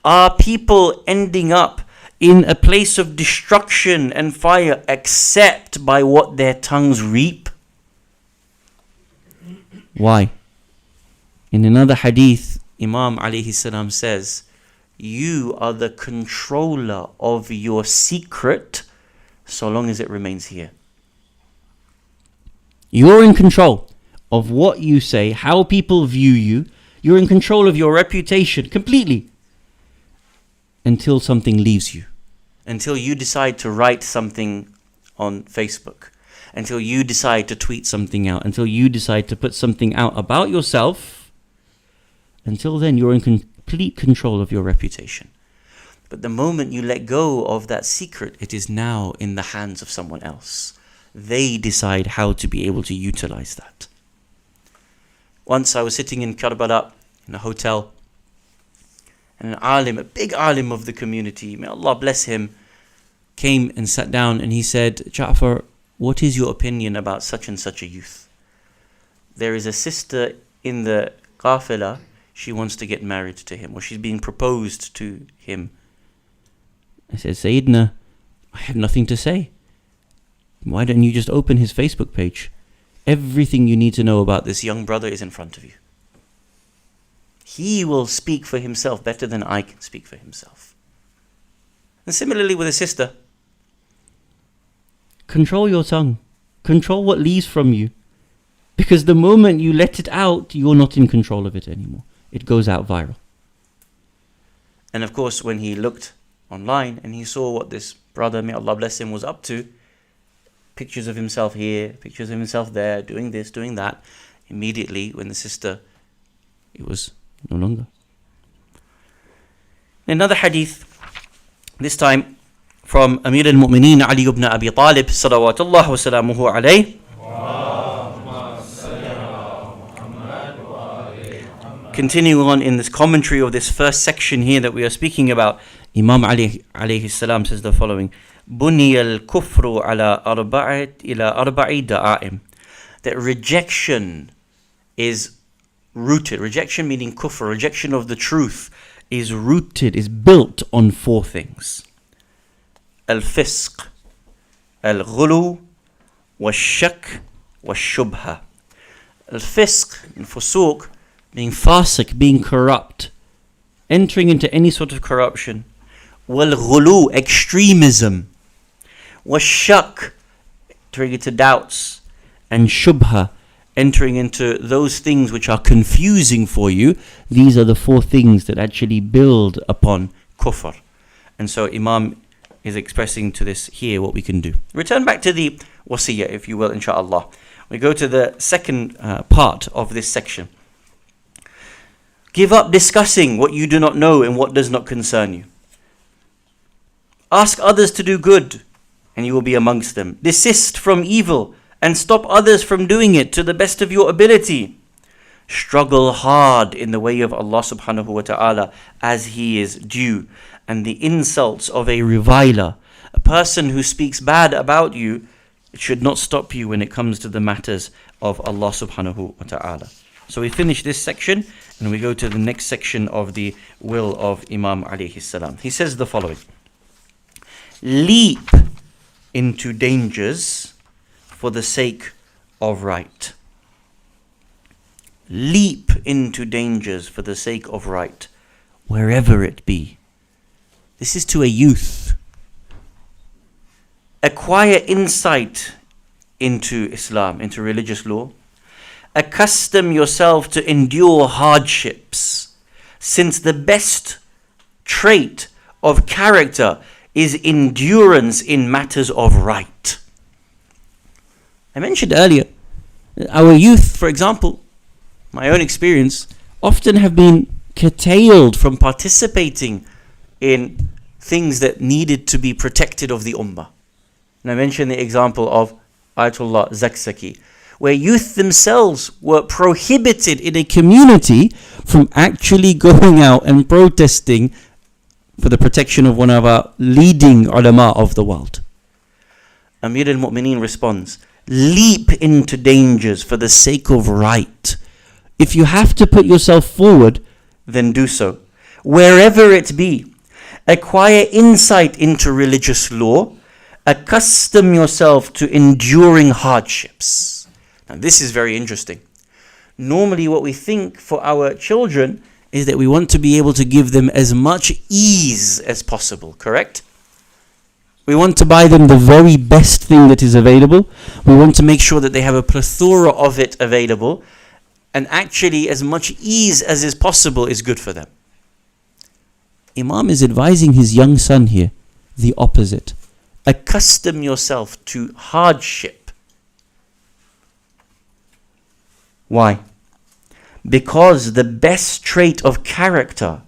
Are people ending up in a place of destruction and fire except by what their tongues reap? Why? In another hadith, Imam alayhi salam says, you are the controller of your secret so long as it remains here. You're in control of what you say, how people view you. You're in control of your reputation completely until something leaves you. Until you decide to write something on Facebook. Until you decide to tweet something out. Until you decide to put something out about yourself. Until then, you're in complete control of your reputation. But the moment you let go of that secret, it is now in the hands of someone else. They decide how to be able to utilize that. Once I was sitting in Karbala, in a hotel, and an alim, a big alim of the community, may Allah bless him, came and sat down and he said, Ja'far, what is your opinion about such and such a youth? There is a sister in the qafila, she wants to get married to him, or she's being proposed to him. I said, Sayyidina, I have nothing to say. Why don't you just open his Facebook page? Everything you need to know about this young brother is in front of you. He will speak for himself better than I can speak for himself. And similarly with a sister. Control your tongue. Control what leaves from you. Because the moment you let it out, you're not in control of it anymore. It goes out viral. And of course, when he looked online and he saw what this brother, may Allah bless him, was up to, pictures of himself here, pictures of himself there, doing this, doing that, immediately when the sister, it was no longer. Another hadith, this time from Amir al-Mu'mineen Ali ibn Abi Talib, salawatullah wa salamuhu alayh. Continuing on in this commentary of this first section here that we are speaking about, Imam Ali alayhi salam says the following: Buni al-kufru ala arba'i da'aim. That rejection is rooted. Rejection meaning kufr, rejection of the truth, is rooted, is built on four things. Al-fisq, al-ghulu, wal-shak, wal-shubha. Al-fisq, and fusuq, being fasiq, being corrupt, entering into any sort of corruption. Wal-ghulu, extremism. Wal-shak, entering into doubts. And shubha, entering into those things which are confusing for you, these are the 4 things that actually build upon kufr. And so Imam is expressing to this here what we can do. Return back to the wasiyah, if you will, inshallah. We go to the second part of this section. Give up discussing what you do not know and what does not concern you. Ask others to do good, and you will be amongst them. Desist from evil, and stop others from doing it to the best of your ability. Struggle hard in the way of Allah subhanahu wa ta'ala as He is due. And the insults of a reviler, a person who speaks bad about you, it should not stop you when it comes to the matters of Allah subhanahu wa ta'ala. So we finish this section and we go to the next section of the will of Imam alayhi salam. He says the following: leap into dangers for the sake of right. Leap into dangers for the sake of right, wherever it be. This is to a youth. Acquire insight into Islam, into religious law. Accustom yourself to endure hardships, since the best trait of character is endurance in matters of right. I mentioned earlier, our youth, for example, my own experience, often have been curtailed from participating in things that needed to be protected of the ummah. And I mentioned the example of Ayatollah Zakzaki, where youth themselves were prohibited in a community from actually going out and protesting for the protection of one of our leading ulama of the world. Amir al-Mu'mineen responds, leap into dangers for the sake of right. If you have to put yourself forward, then do so, wherever it be. Acquire insight into religious law. Accustom yourself to enduring hardships. Now this is very interesting. Normally what we think for our children is that we want to be able to give them as much ease as possible, correct? We want to buy them the very best thing that is available. We want to make sure that they have a plethora of it available. And actually as much ease as is possible is good for them. Imam is advising his young son here the opposite. Accustom yourself to hardship. Why? Because the best trait of character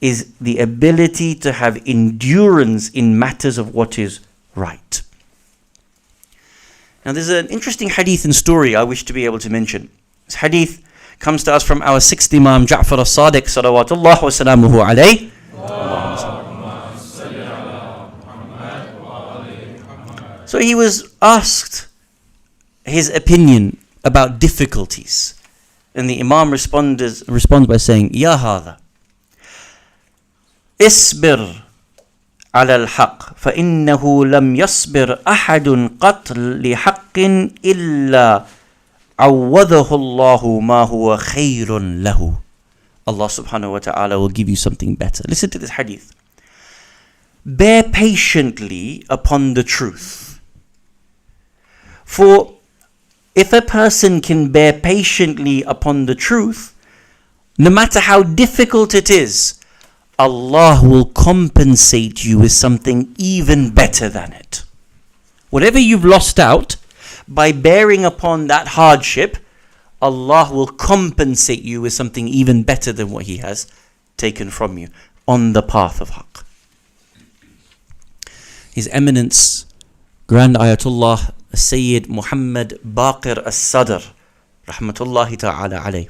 is the ability to have endurance in matters of what is right. Now there's an interesting hadith and story I wish to be able to mention. This hadith comes to us from our 6th Imam Ja'far as-Sadiq salawatullah wa salamuhu alayhi. So he was asked his opinion about difficulties. And the Imam responds by saying, Ya hadha, isbir ala al-haq, فَإِنَّهُ لَمْ يَصْبِرْ أَحَدٌ قَتْلِ لِحَقٍ إِلَّا عَوَّضَهُ اللَّهُ مَا هُوَ خَيْرٌ لَهُ. Allah subhanahu wa ta'ala will give you something better. Listen to this hadith. Bear patiently upon the truth. For if a person can bear patiently upon the truth, no matter how difficult it is, Allah will compensate you with something even better than it. Whatever you've lost out, by bearing upon that hardship, Allah will compensate you with something even better than what He has taken from you on the path of haqq. His Eminence, Grand Ayatollah Sayyid Muhammad Baqir as-Sadr, rahmatullahi ta'ala alayh.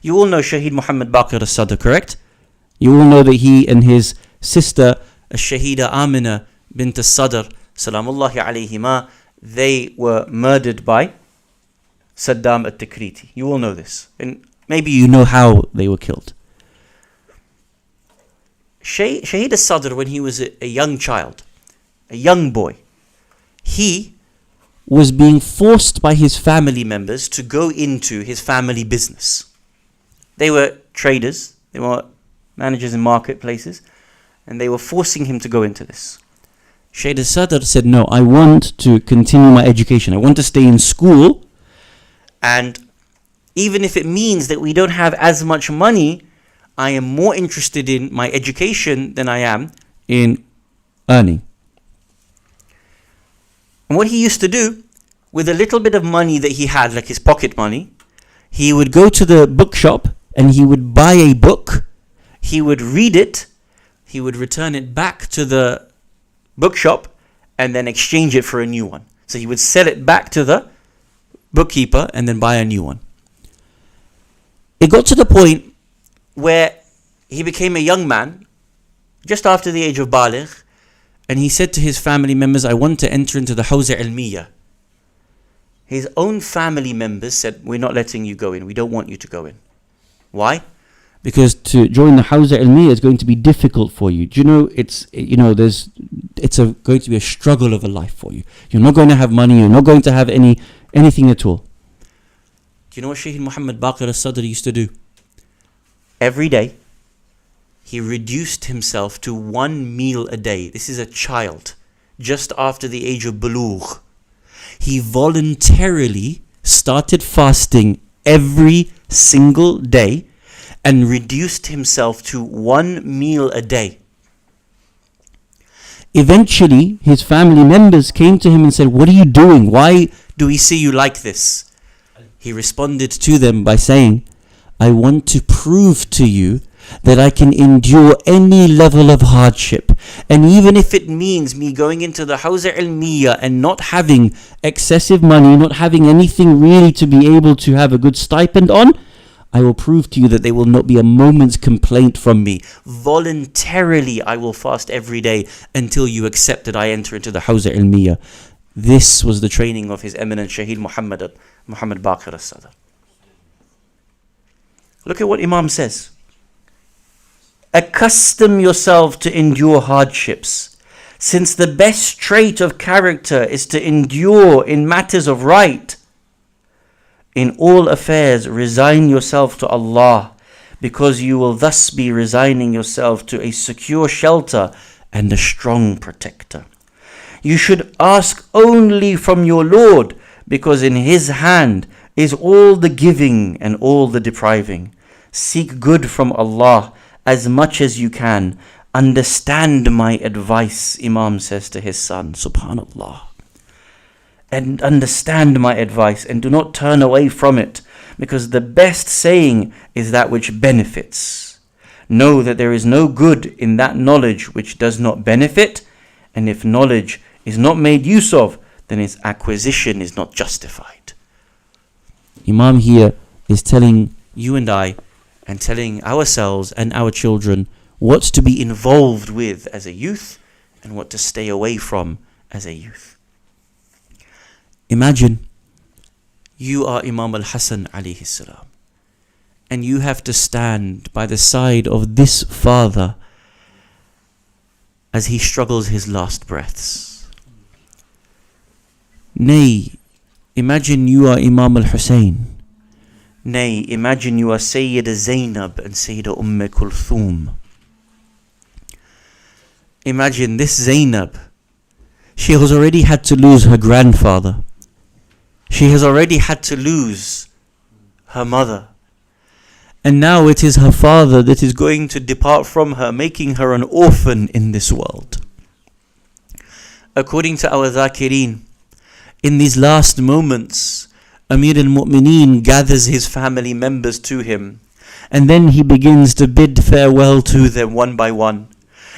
You all know Shaheed Muhammad Baqir as-Sadr, correct? You all know that he and his sister, Shahida Amina bint as-Sadr, salamullahi alayhima, they were murdered by Saddam at-Tikriti. You all know this. And maybe you know how they were killed. Shaheed as-Sadr, when he was a young child, a young boy, he was being forced by his family members to go into his family business. They were traders, they were managers in marketplaces, and they were forcing him to go into this. Shaheed as-Sadr said, no, I want to continue my education. I want to stay in school, and Even if it means that we don't have as much money, I am more interested in my education than I am in earning. And what he used to do, with a little bit of money that he had, like his pocket money, he would go to the bookshop and he would buy a book, he would read it, he would return it back to the bookshop and then exchange it for a new one. So he would sell it back to the bookkeeper and then buy a new one. It got to the point where he became a young man, just after the age of baligh, and he said to his family members, I want to enter into the Hawza Ilmiya. His own family members said, we're not letting you go in, we don't want you to go in. Why? Because to join the Hawza Ilmiya is going to be difficult for you. Do you know, it's going to be a struggle of a life for you. You're not going to have money, you're not going to have anything at all. Do you know what Shaykh Muhammad Baqir al-Sadr used to do? Every day, he reduced himself to 1 meal a day. This is a child, just after the age of bulugh. He voluntarily started fasting every single day and reduced himself to 1 meal a day. Eventually, his family members came to him and said, what are you doing? Why do we see you like this? He responded to them by saying, I want to prove to you that I can endure any level of hardship. And even if it means me going into the Hawza Ilmiya and not having excessive money, not having anything really to be able to have a good stipend on, I will prove to you that there will not be a moment's complaint from me. Voluntarily I will fast every day until you accept that I enter into the Hawza Ilmiya. This was the training of His Eminence Shaheed Muhammad Baqir al-Sadr. Look at what Imam says. Accustom yourself to endure hardships, since the best trait of character is to endure in matters of right. In all affairs, resign yourself to Allah, because you will thus be resigning yourself to a secure shelter and a strong protector. You should ask only from your Lord, because in His hand is all the giving and all the depriving. Seek good from Allah as much as you can. Understand my advice, Imam says to his son, subhanallah. And understand my advice and do not turn away from it, because the best saying is that which benefits. Know that there is no good in that knowledge which does not benefit, and if knowledge is not made use of, then its acquisition is not justified. Imam here is telling you and I, and telling ourselves and our children what to be involved with as a youth and what to stay away from as a youth. Imagine you are Imam al-Hasan alayhi salam, and you have to stand by the side of this father as he struggles his last breaths. Nay, imagine you are Imam al-Hussein. Nay, imagine you are Sayyida Zainab and Sayyida Kulthum. Imagine this Zainab. She has already had to lose her grandfather. She has already had to lose her mother. And now it is her father that is going to depart from her, making her an orphan in this world. According to our Dhakirin, in these last moments, Amir al-Mu'mineen gathers his family members to him, and then he begins to bid farewell to them one by one.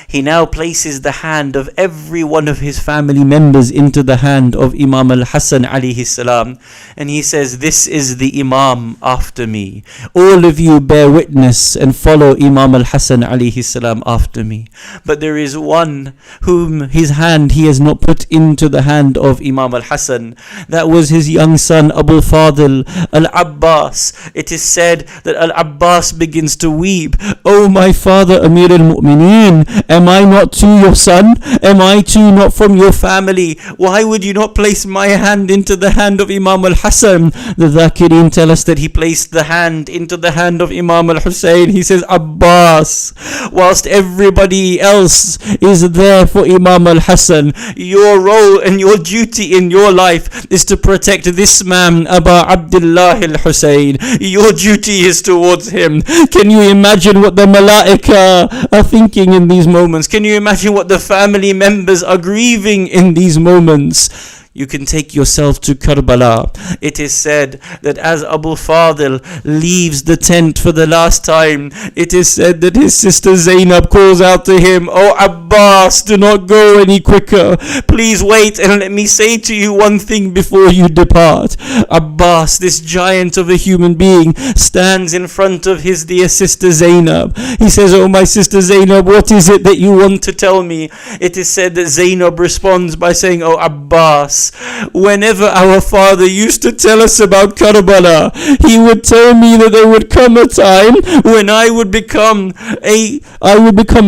He now places the hand of every one of his family members into the hand of Imam al-Hasan alayhi salam, and he says, this is the Imam after me. All of you bear witness and follow Imam al-Hasan alayhi salam after me. But there is one whom his hand he has not put into the hand of Imam al-Hasan. That was his young son Abu Fadl al-Abbas. It is said that al-Abbas begins to weep. Oh my father Amir al-Mu'mineen, am am I not too your son? Am I too not from your family? Why would you not place my hand into the hand of Imam al-Hassan? The Dhakirin tell us that he placed the hand into the hand of Imam al-Hussein. He says, Abbas, whilst everybody else is there for Imam al-Hassan, your role and your duty in your life is to protect this man, Aba Abdullah al-Hussein. Your duty is towards him. Can you imagine what the Malaika are thinking in these moments? Can you imagine what the family members are grieving in these moments? You can take yourself to Karbala. It is said that as Abu Fadil leaves the tent for the last time, it is said that his sister Zainab calls out to him, "Oh Abbas, do not go any quicker. Please wait and let me say to you one thing before you depart." Abbas, this giant of a human being, stands in front of his dear sister Zainab. He says, "Oh my sister Zainab, what is it that you want to tell me?" It is said that Zainab responds by saying, "Oh Abbas, whenever our father used to tell us about Karbala, he would tell me that there would come a time when I would become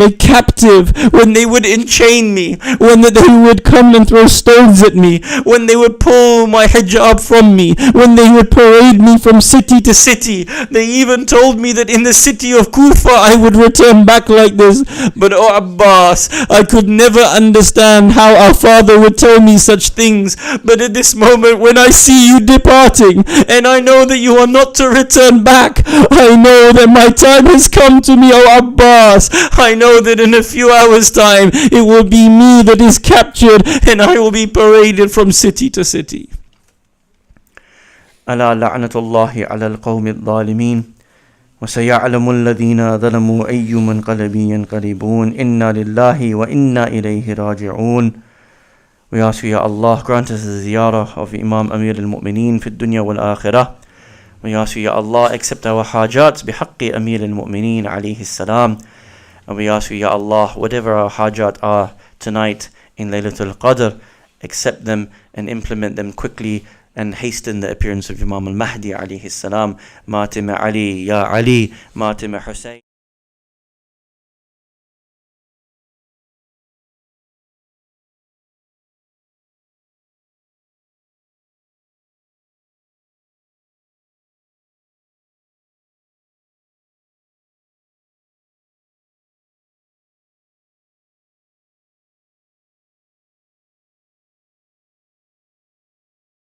a captive, when they would enchain me, when they would come and throw stones at me, when they would pull my hijab from me, when they would parade me from city to city. They even told me that in the city of Kufa I would return back like this. But oh Abbas, I could never understand how our father would tell me such things. But at this moment, when I see you departing, and I know that you are not to return back, I know that my time has come to me, O Abbas. I know that in a few hours' time, it will be me that is captured, and I will be paraded from city to city. ألا لعنة الله على القوم الظالمين وسيعلم الذين ظلموا أي منقلب ينقلبون إنا لله وإنا إليه راجعون. We ask you, Ya Allah, grant us the ziyarah of Imam Amir al-Mu'mineen fi dunya wal akhirah. We ask you, Ya Allah, accept our hajats bihaqqi Amir al-Mu'mineen alayhi salam. And we ask you, Ya Allah, whatever our hajat are tonight in Laylatul Qadr, accept them and implement them quickly and hasten the appearance of Imam al-Mahdi alayhi salam. Matima Ali, Ya Ali, Matima Hussein.